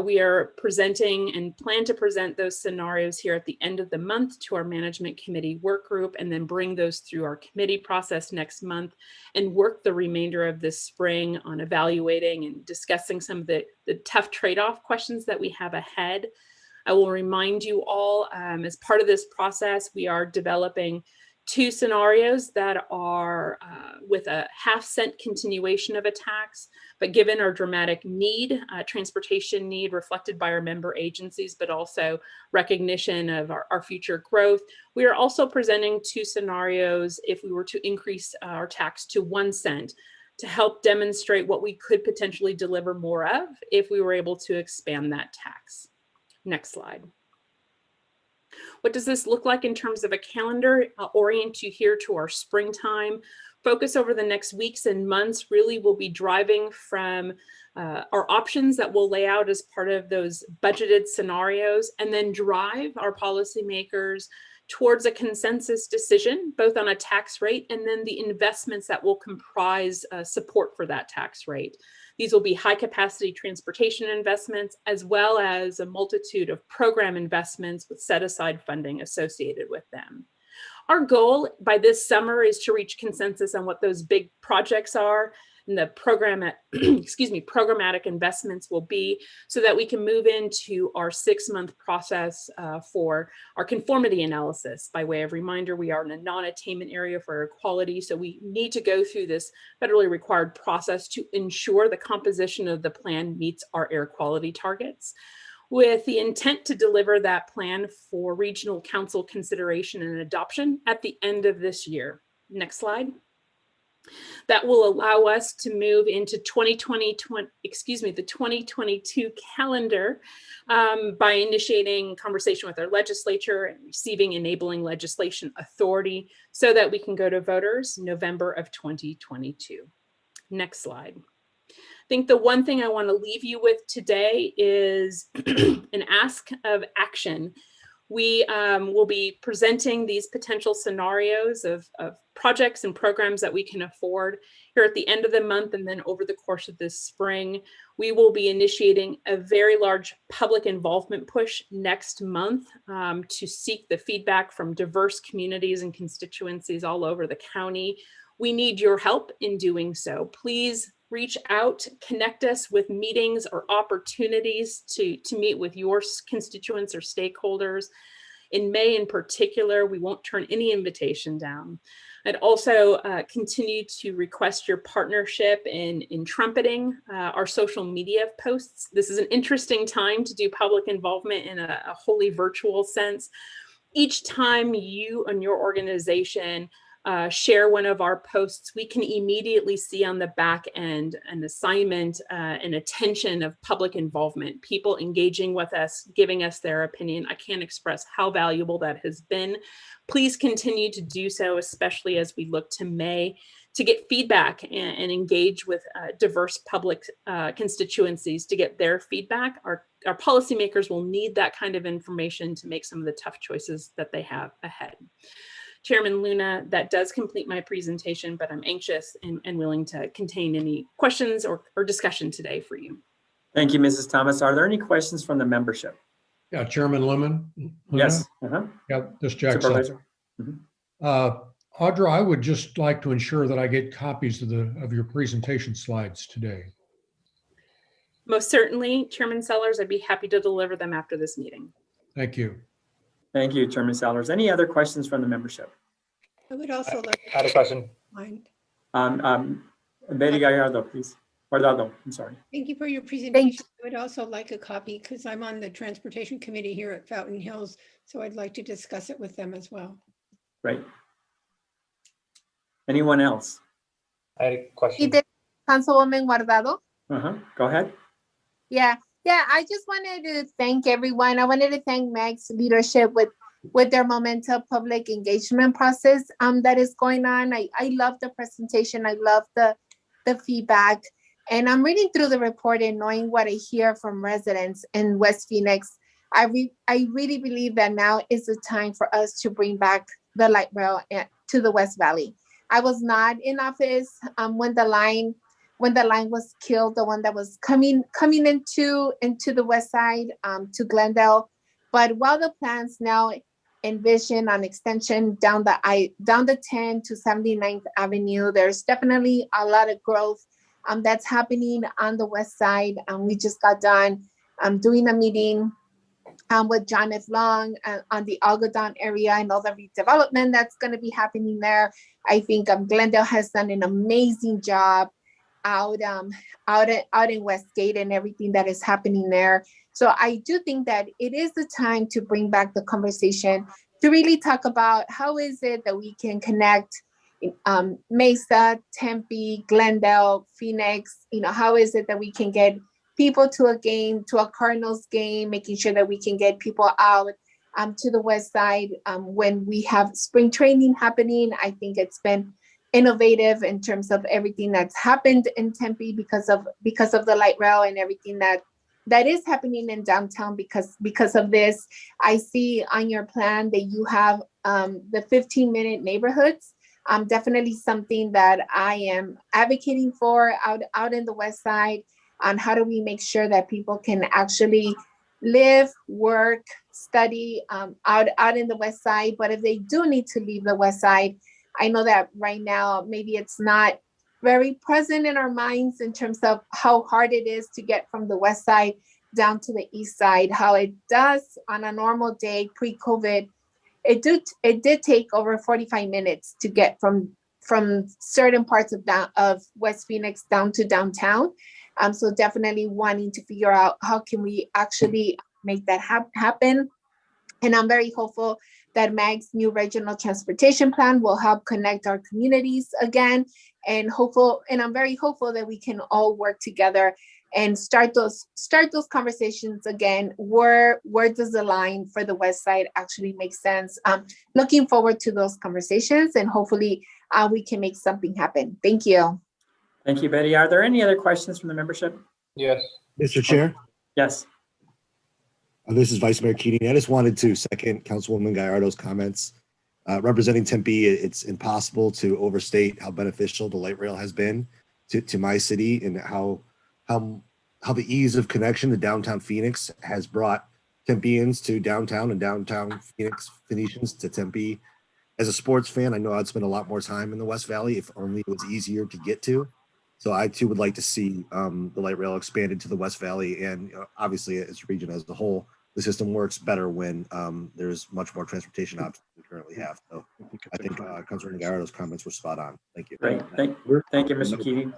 We are presenting and plan to present those scenarios here at the end of the month to our management committee work group, and then bring those through our committee process next month and work the remainder of this spring on evaluating and discussing some of the tough trade-off questions that we have ahead. I will remind you all, as part of this process, we are developing 2 scenarios that are with a half-cent continuation of a tax, but given our dramatic need, transportation need reflected by our member agencies, but also recognition of our future growth, we are also presenting 2 scenarios if we were to increase our tax to 1 cent to help demonstrate what we could potentially deliver more of if we were able to expand that tax. Next slide. What does this look like in terms of a calendar? I'll orient you here to our springtime. Focus over the next weeks and months really will be driving from our options that we'll lay out as part of those budgeted scenarios, and then drive our policymakers towards a consensus decision, both on a tax rate and then the investments that will comprise support for that tax rate. These will be high capacity transportation investments, as well as a multitude of program investments with set aside funding associated with them. Our goal by this summer is to reach consensus on what those big projects are and the programmatic investments will be, so that we can move into our 6-month process for our conformity analysis. By way of reminder, we are in a non-attainment area for air quality, so we need to go through this federally required process to ensure the composition of the plan meets our air quality targets, with the intent to deliver that plan for regional council consideration and adoption at the end of this year. Next slide. That will allow us to move into the 2022 calendar by initiating conversation with our legislature and receiving enabling legislation authority so that we can go to voters November of 2022. Next slide. I think the one thing I want to leave you with today is an ask of action. We will be presenting these potential scenarios of projects and programs that we can afford here at the end of the month, and then over the course of this spring. We will be initiating a very large public involvement push next month to seek the feedback from diverse communities and constituencies all over the county. We need your help in doing so. Please reach out, connect us with meetings or opportunities to meet with your constituents or stakeholders. In May in particular, we won't turn any invitation down. I'd also continue to request your partnership in trumpeting our social media posts. This is an interesting time to do public involvement in a wholly virtual sense. Each time you and your organization share one of our posts, we can immediately see on the back end an assignment and attention of public involvement, people engaging with us, giving us their opinion. I can't express how valuable that has been. Please continue to do so, especially as we look to May, to get feedback and engage with diverse public constituencies to get their feedback. Our policymakers will need that kind of information to make some of the tough choices that they have ahead. Chairman Luna, that does complete my presentation, but I'm anxious and willing to contain any questions or discussion today for you. Thank you, Mrs. Thomas. Are there any questions from the membership? Yeah, Chairman Lemon. Yes. Yeah, this Jack. Supervisor. Audra, I would just like to ensure that I get copies of your presentation slides today. Most certainly, Chairman Sellers, I'd be happy to deliver them after this meeting. Thank you. Thank you, Chairman Sellers. Any other questions from the membership? I would also like. I had a question. Mind. Betty Gallardo, please. Guardado, I'm sorry. Thank you for your presentation. I would also like a copy because I'm on the transportation committee here at Fountain Hills, so I'd like to discuss it with them as well. Right. Anyone else? I had a question. Councilwoman Guardado. Go ahead. Yeah, I just wanted to thank everyone. I wanted to thank Meg's leadership with their Momentum public engagement process that is going on. I love the presentation. I love the the feedback. And I'm reading through the report and knowing what I hear from residents in West Phoenix. I really believe that now is the time for us to bring back the light rail to the West Valley. I was not in office when the line was killed, the one that was coming into the west side to Glendale. But while the plans now envision an extension down the 10 to 79th Avenue, there's definitely a lot of growth that's happening on the west side. We just got done doing a meeting with John F. Long on the Algodon area and all the redevelopment that's going to be happening there. I think Glendale has done an amazing job out in Westgate and everything that is happening there. So I do think that it is the time to bring back the conversation to really talk about how is it that we can connect Mesa, Tempe, Glendale, Phoenix. How is it that we can get people to a game, to a Cardinals game, making sure that we can get people out to the west side when we have spring training happening. I think it's been innovative in terms of everything that's happened in Tempe because of the light rail and everything that is happening in downtown because of this. I see on your plan that you have the 15-minute neighborhoods. Definitely something that I am advocating for out in the west side. On how do we make sure that people can actually live, work, study out in the west side. But if they do need to leave the west side, I know that right now, maybe it's not very present in our minds in terms of how hard it is to get from the west side down to the east side, how it does on a normal day pre-COVID. It did take over 45 minutes to get from certain parts of West Phoenix down to downtown. So definitely wanting to figure out how can we actually make that happen. And I'm very hopeful that MAG's new regional transportation plan will help connect our communities again. And I'm very hopeful that we can all work together and start those conversations again. Where does the line for the west side actually make sense? Looking forward to those conversations, and hopefully we can make something happen. Thank you. Thank you, Betty. Are there any other questions from the membership? Yes. Mr. Chair, Yes. this is Vice Mayor Keating. I just wanted to second Councilwoman Gallardo's comments. Representing Tempe, it's impossible to overstate how beneficial the light rail has been to my city, and how the ease of connection to downtown Phoenix has brought Tempeans to downtown and downtown Phoenicians to Tempe. As a sports fan, I know I'd spend a lot more time in the West Valley if only it was easier to get to. So I too would like to see the light rail expanded to the West Valley, and obviously as a region as a whole, the system works better when there's much more transportation options than we currently have. So I think Councilor Gallardo's comments were spot on. Thank you. Great. Thank you, Mr. Keating.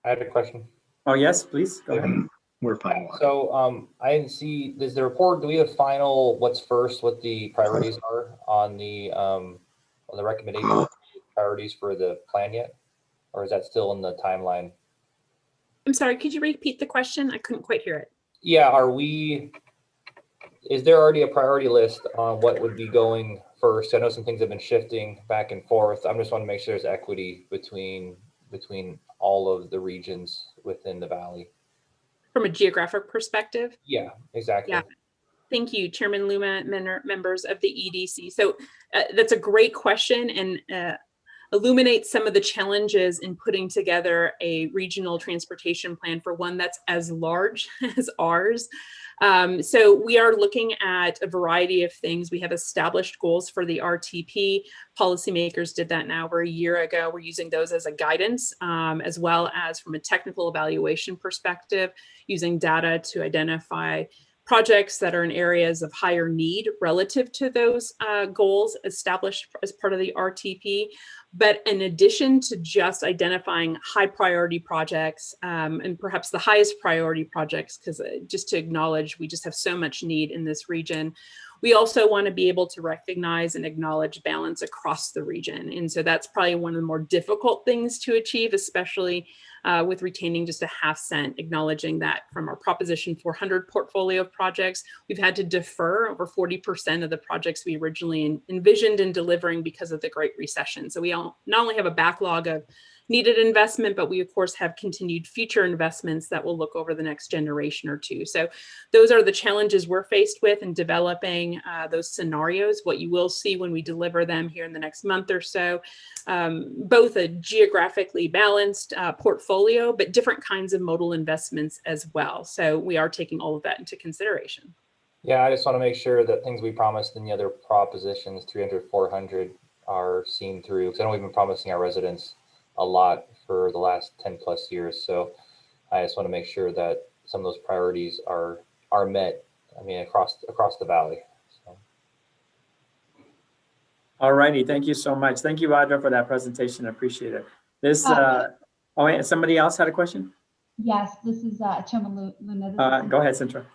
I had a question. Oh, yes, please. Go ahead. We're fine. So I didn't see, does the report, do we have final what's first, what the priorities are on the recommendation priorities for the plan yet? Or is that still in the timeline? I'm sorry, could you repeat the question? I couldn't quite hear it. Yeah, is there already a priority list on what would be going first? I know some things have been shifting back and forth. I just want to make sure there's equity between all of the regions within the valley. From a geographic perspective? Yeah, exactly. Yeah. Thank you, Chairman Luma, members of the EDC. So that's a great question, and illuminates some of the challenges in putting together a regional transportation plan for one that's as large as ours. So we are looking at a variety of things. We have established goals for the RTP. Policymakers did that now over a year ago. We're using those as a guidance, as well as from a technical evaluation perspective, using data to identify projects that are in areas of higher need relative to those goals established as part of the RTP. But in addition to just identifying high priority projects and perhaps the highest priority projects, because just to acknowledge, we just have so much need in this region. We also want to be able to recognize and acknowledge balance across the region. And so that's probably one of the more difficult things to achieve, especially with retaining just a half cent, acknowledging that from our Proposition 400 portfolio of projects, we've had to defer over 40% of the projects we originally envisioned in delivering because of the Great Recession. So we not only have a backlog of needed investment, but we of course have continued future investments that will look over the next generation or two. So those are the challenges we're faced with in developing those scenarios. What you will see when we deliver them here in the next month or so, both a geographically balanced portfolio, but different kinds of modal investments as well. So we are taking all of that into consideration. Yeah, I just want to make sure that things we promised in the other propositions, 300, 400, are seen through. Because I know we've been promising our residents a lot for the last 10 plus years. So I just want to make sure that some of those priorities are met. I mean, across the valley. So. All righty, thank you so much. Thank you, Audra, for that presentation. I appreciate it. This, oh, wait, somebody else had a question? Yes, this is Chairman Luna. Go ahead, Sintra.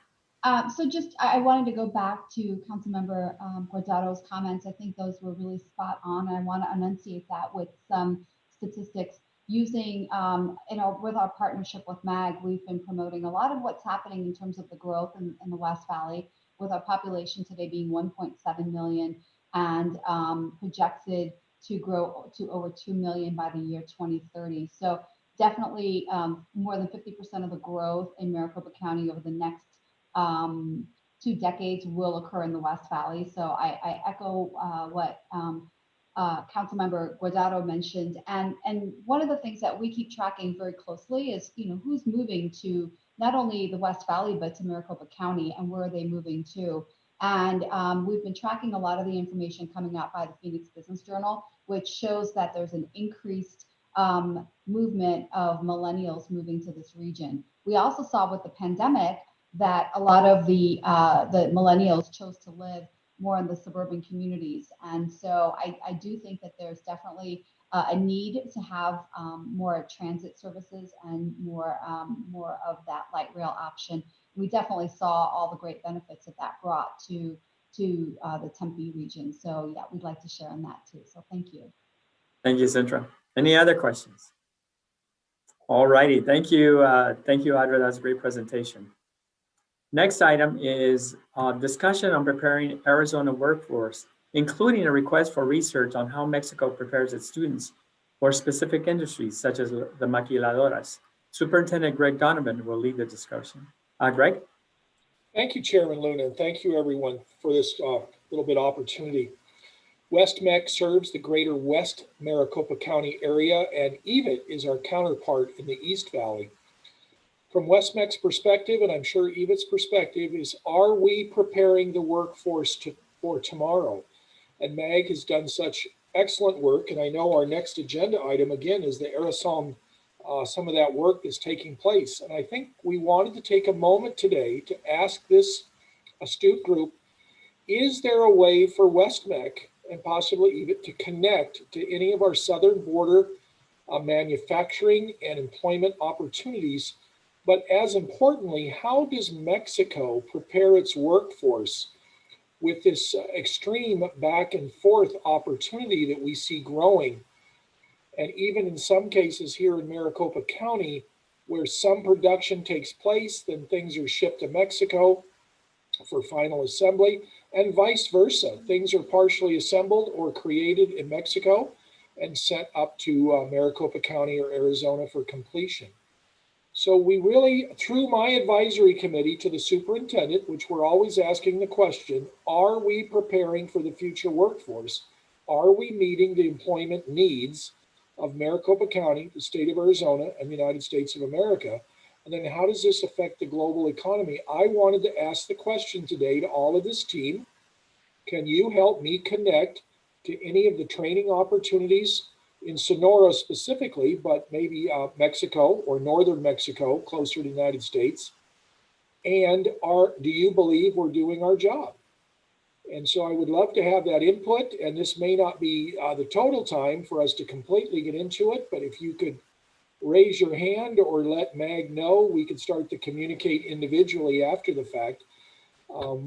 So just, I wanted to go back to Councilmember Guardado's comments. I think those were really spot on. I want to enunciate that with some statistics using, with our partnership with MAG, we've been promoting a lot of what's happening in terms of the growth in the West Valley, with our population today being 1.7 million and projected to grow to over 2 million by the year 2030. So definitely more than 50% of the growth in Maricopa County over the next 2 decades will occur in the West Valley. So I echo what Councilmember Guardado mentioned. And one of the things that we keep tracking very closely is, who's moving to not only the West Valley, but to Maricopa County, and where are they moving to? And we've been tracking a lot of the information coming out by the Phoenix Business Journal, which shows that there's an increased movement of millennials moving to this region. We also saw with the pandemic that a lot of the millennials chose to live more in the suburban communities. And so I do think that there's definitely a need to have more transit services and more of that light rail option. We definitely saw all the great benefits that brought to the Tempe region. So yeah, we'd like to share on that too. So thank you. Thank you, Sintra. Any other questions? All righty, thank you. Thank you, Audra. That's a great presentation. Next item is discussion on preparing Arizona workforce, including a request for research on how Mexico prepares its students for specific industries such as the maquiladoras. Superintendent Greg Donovan will lead the discussion. Greg? Thank you, Chairman Luna, and thank you everyone for this little bit opportunity. WestMec serves the greater West Maricopa County area, and EVIT is our counterpart in the East Valley. From WestMec's perspective, and I'm sure EVIT's perspective, is are we preparing the workforce for tomorrow? And MAG has done such excellent work, and I know our next agenda item again is the Arizona, some of that work that's taking place. And I think we wanted to take a moment today to ask this astute group, is there a way for WestMec and possibly EVIT to connect to any of our southern border manufacturing and employment opportunities? But as importantly, how does Mexico prepare its workforce with this extreme back and forth opportunity that we see growing? And even in some cases here in Maricopa County, where some production takes place, then things are shipped to Mexico for final assembly, and vice versa. Things are partially assembled or created in Mexico and sent up to Maricopa County or Arizona for completion. So we really, through my advisory committee to the superintendent, which we're always asking the question, are we preparing for the future workforce? Are we meeting the employment needs of Maricopa County, the state of Arizona, and the United States of America? And then how does this affect the global economy? I wanted to ask the question today to all of this team. Can you help me connect to any of the training opportunities in Sonora specifically, but maybe Mexico or northern Mexico, closer to the United States? And do you believe we're doing our job? And so I would love to have that input, and this may not be the total time for us to completely get into it, but if you could raise your hand or let MAG know, we could start to communicate individually after the fact.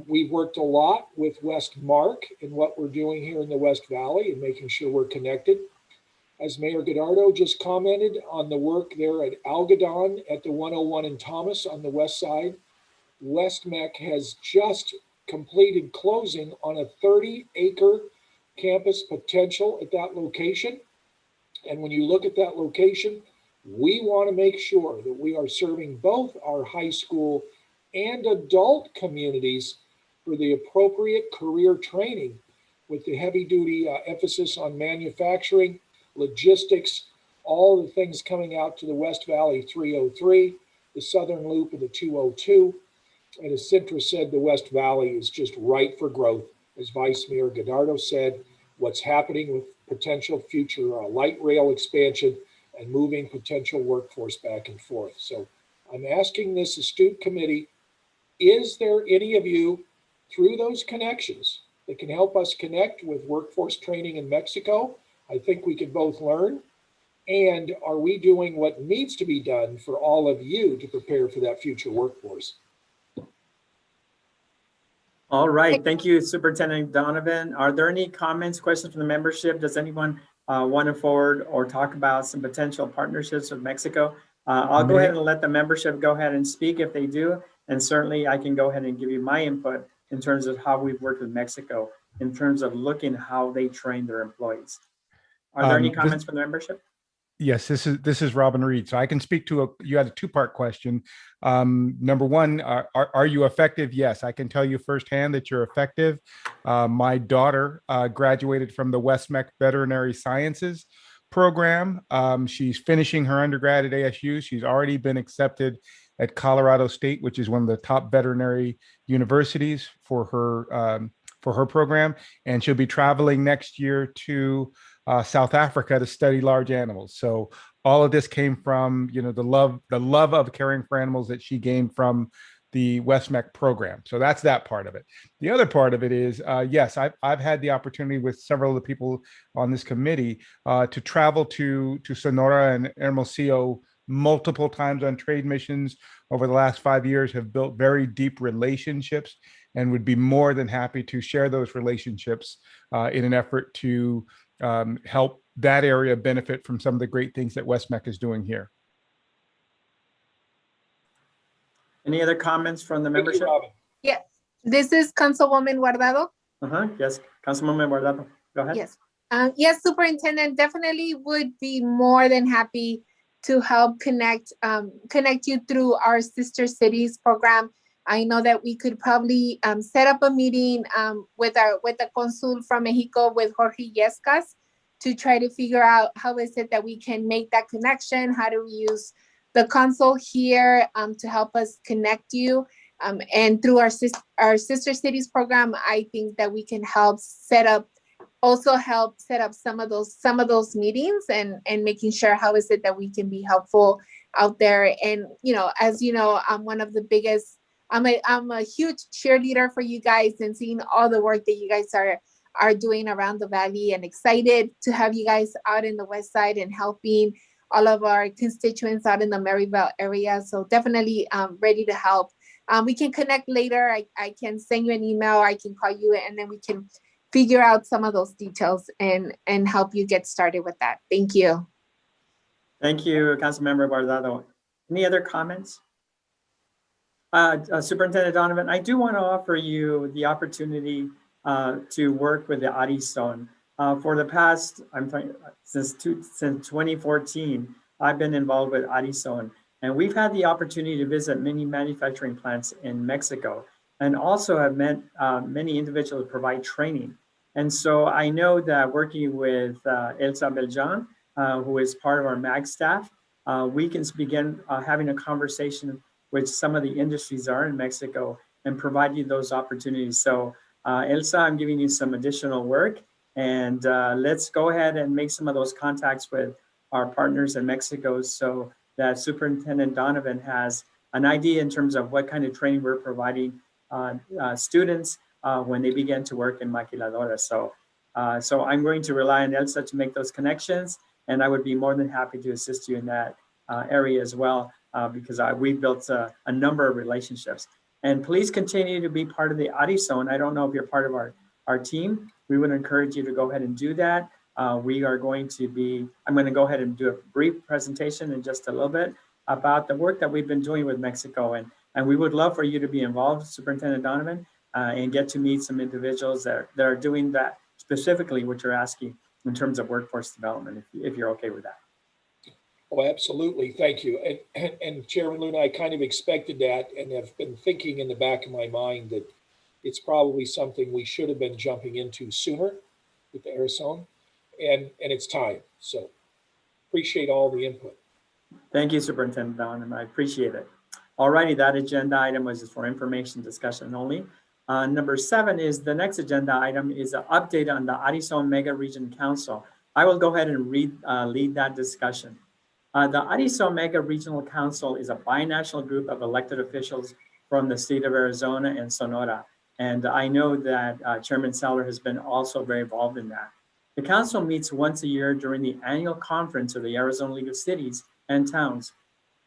We've worked a lot with West Mark in what we're doing here in the West Valley and making sure we're connected. as Mayor Godardo just commented on the work there at Algodon at the 101 in Thomas on the west side, West Mech has just completed closing on a 30-acre campus potential at that location. And when you look at that location, we want to make sure that we are serving both our high school and adult communities for the appropriate career training with the heavy-duty emphasis on manufacturing, logistics, all the things coming out to the West Valley 303, the Southern Loop of the 202. And as Sintra said, the West Valley is just ripe for growth. As Vice Mayor Godardo said, what's happening with potential future light rail expansion and moving potential workforce back and forth. So I'm asking this astute committee, is there any of you through those connections that can help us connect with workforce training in Mexico? I think we can both learn. And are we doing what needs to be done for all of you to prepare for that future workforce? All right, thank you, Superintendent Donovan. Are there any comments, questions from the membership? Does anyone want to forward or talk about some potential partnerships with Mexico? I'll go ahead and let the membership go ahead and speak if they do. And certainly I can go ahead and give you my input in terms of how we've worked with Mexico, in terms of looking how they train their employees. Are there any comments from the membership? Yes, this is Robin Reed. So I can speak to you had a two-part question. Number one, are you effective? Yes, I can tell you firsthand that you're effective. My daughter graduated from the West Mech Veterinary Sciences program. She's finishing her undergrad at ASU. She's already been accepted at Colorado State, which is one of the top veterinary universities for her program. And she'll be traveling next year to South Africa to study large animals. So all of this came from, the love of caring for animals that she gained from the West Mech program. So that's that part of it. The other part of it is, yes, I've had the opportunity with several of the people on this committee to travel to Sonora and Hermosillo multiple times on trade missions over the last 5 years, have built very deep relationships, and would be more than happy to share those relationships in an effort to help that area benefit from some of the great things that West Mech is doing here. Any other comments from the membership? Yes, this is Councilwoman Guardado. Yes, Councilwoman Guardado, go ahead. Yes, yes, Superintendent, definitely would be more than happy to help connect you through our Sister Cities program. I know that we could probably set up a meeting with the consul from Mexico, with Jorge Yescas, to try to figure out how is it that we can make that connection. How do we use the consul here to help us connect you? And through our Sister Cities program, I think that we can help set up some of those meetings and making sure how is it that we can be helpful out there. And as you know, I'm one of the biggest. I'm a huge cheerleader for you guys, and seeing all the work that you guys are doing around the valley, and excited to have you guys out in the west side and helping all of our constituents out in the Maryville area. So definitely ready to help. We can connect later. I can send you an email, I can call you, and then we can figure out some of those details and help you get started with that. Thank you. Thank you, Councilmember Guardado. Any other comments? Superintendent Donovan, I do want to offer you the opportunity to work with the Arizona. For the past, since 2014, I've been involved with Arizona, and we've had the opportunity to visit many manufacturing plants in Mexico, and also have met many individuals who provide training. And so I know that working with Elsa Beljan, who is part of our MAG staff, we can begin having a conversation which some of the industries are in Mexico, and provide you those opportunities. So Elsa, I'm giving you some additional work, and let's go ahead and make some of those contacts with our partners in Mexico, so that Superintendent Donovan has an idea in terms of what kind of training we're providing students when they begin to work in Maquiladora. So I'm going to rely on Elsa to make those connections, and I would be more than happy to assist you in that area as well. Because we've built a number of relationships. And please continue to be part of the Arizona. I don't know if you're part of our team. We would encourage you to go ahead and do that. we are going to be, I'm going to go ahead and do a brief presentation in just a little bit about the work that we've been doing with Mexico. And we would love for you to be involved, Superintendent Donovan, and get to meet some individuals that are doing that specifically what you're asking in terms of workforce development, if you're okay with that. Oh, absolutely. Thank you. And Chairman Luna, I kind of expected that and have been thinking in the back of my mind that it's probably something we should have been jumping into sooner with the aerosol, and it's time. So appreciate all the input. Thank you, Superintendent Donovan. I appreciate it. All righty, that agenda item was for information discussion only. Number 7 is the next agenda item is an update on the Arizona Mega Region Council. I will go ahead and lead that discussion. The Arizona Mega Regional Council is a binational group of elected officials from the state of Arizona and Sonora. And I know that Chairman Seller has been also very involved in that. The council meets once a year during the annual conference of the Arizona League of Cities and Towns.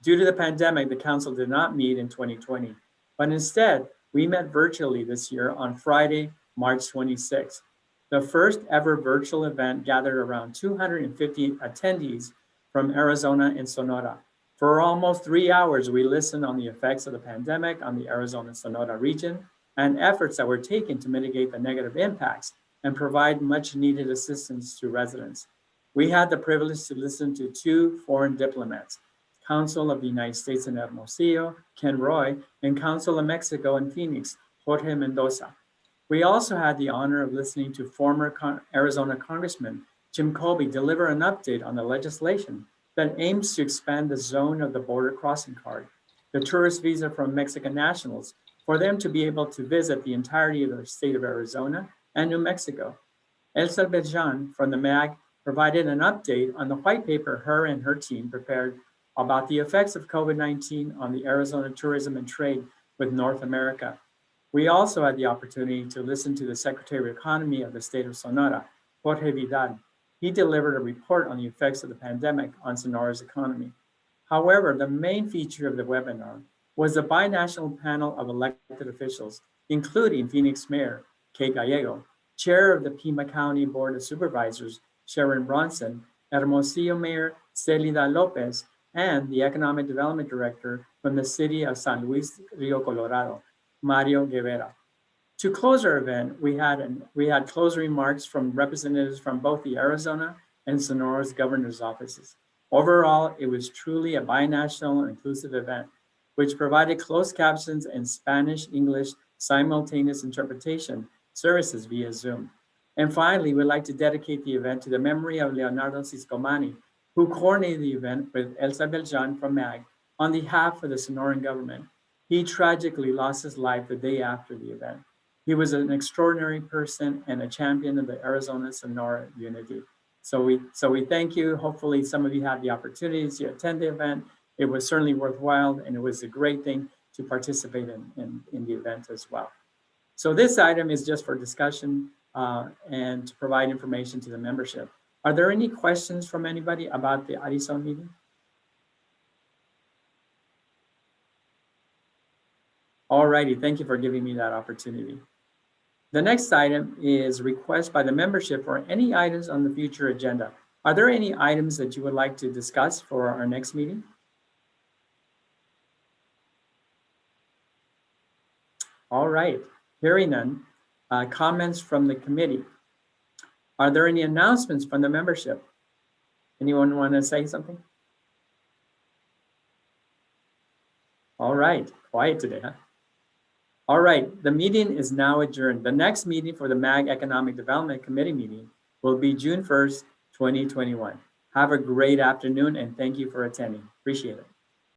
Due to the pandemic, the council did not meet in 2020, but instead we met virtually this year on Friday, March 26th. The first ever virtual event gathered around 250 attendees from Arizona and Sonora. For almost 3 hours, we listened on the effects of the pandemic on the Arizona-Sonora region and efforts that were taken to mitigate the negative impacts and provide much needed assistance to residents. We had the privilege to listen to 2 foreign diplomats, Consul of the United States in Hermosillo, Ken Roy, and Consul of Mexico in Phoenix, Jorge Mendoza. We also had the honor of listening to former Arizona Congressman Jim Colby deliver an update on the legislation that aims to expand the zone of the border crossing card, the tourist visa from Mexican nationals, for them to be able to visit the entirety of the state of Arizona and New Mexico. Elsa Beljan from the MAG provided an update on the white paper her and her team prepared about the effects of COVID-19 on the Arizona tourism and trade with North America. We also had the opportunity to listen to the Secretary of Economy of the state of Sonora, Jorge Vidal. He delivered a report on the effects of the pandemic on Sonora's economy. However, the main feature of the webinar was the binational panel of elected officials, including Phoenix Mayor Kay Gallego, Chair of the Pima County Board of Supervisors, Sharon Bronson, Hermosillo Mayor Celida Lopez, and the Economic Development Director from the City of San Luis Rio Colorado, Mario Guevara. To close our event, we had closing remarks from representatives from both the Arizona and Sonora's governor's offices. Overall, it was truly a binational and inclusive event, which provided closed captions and Spanish-English simultaneous interpretation services via Zoom. And finally, we'd like to dedicate the event to the memory of Leonardo Ciscomani, who coordinated the event with Elsa Beljan from MAG on behalf of the Sonoran government. He tragically lost his life the day after the event. He was an extraordinary person and a champion of the Arizona-Sonora unity. So we thank you. Hopefully some of you had the opportunities to attend the event. It was certainly worthwhile, and it was a great thing to participate in the event as well. So this item is just for discussion and to provide information to the membership. Are there any questions from anybody about the Arizona meeting? All righty, thank you for giving me that opportunity. The next item is request by the membership for any items on the future agenda. Are there any items that you would like to discuss for our next meeting? All right, hearing none, comments from the committee. Are there any announcements from the membership? Anyone want to say something? All right, quiet today, huh? All right, the meeting is now adjourned. The next meeting for the MAG Economic Development Committee meeting will be June 1st, 2021. Have a great afternoon and thank you for attending. Appreciate it.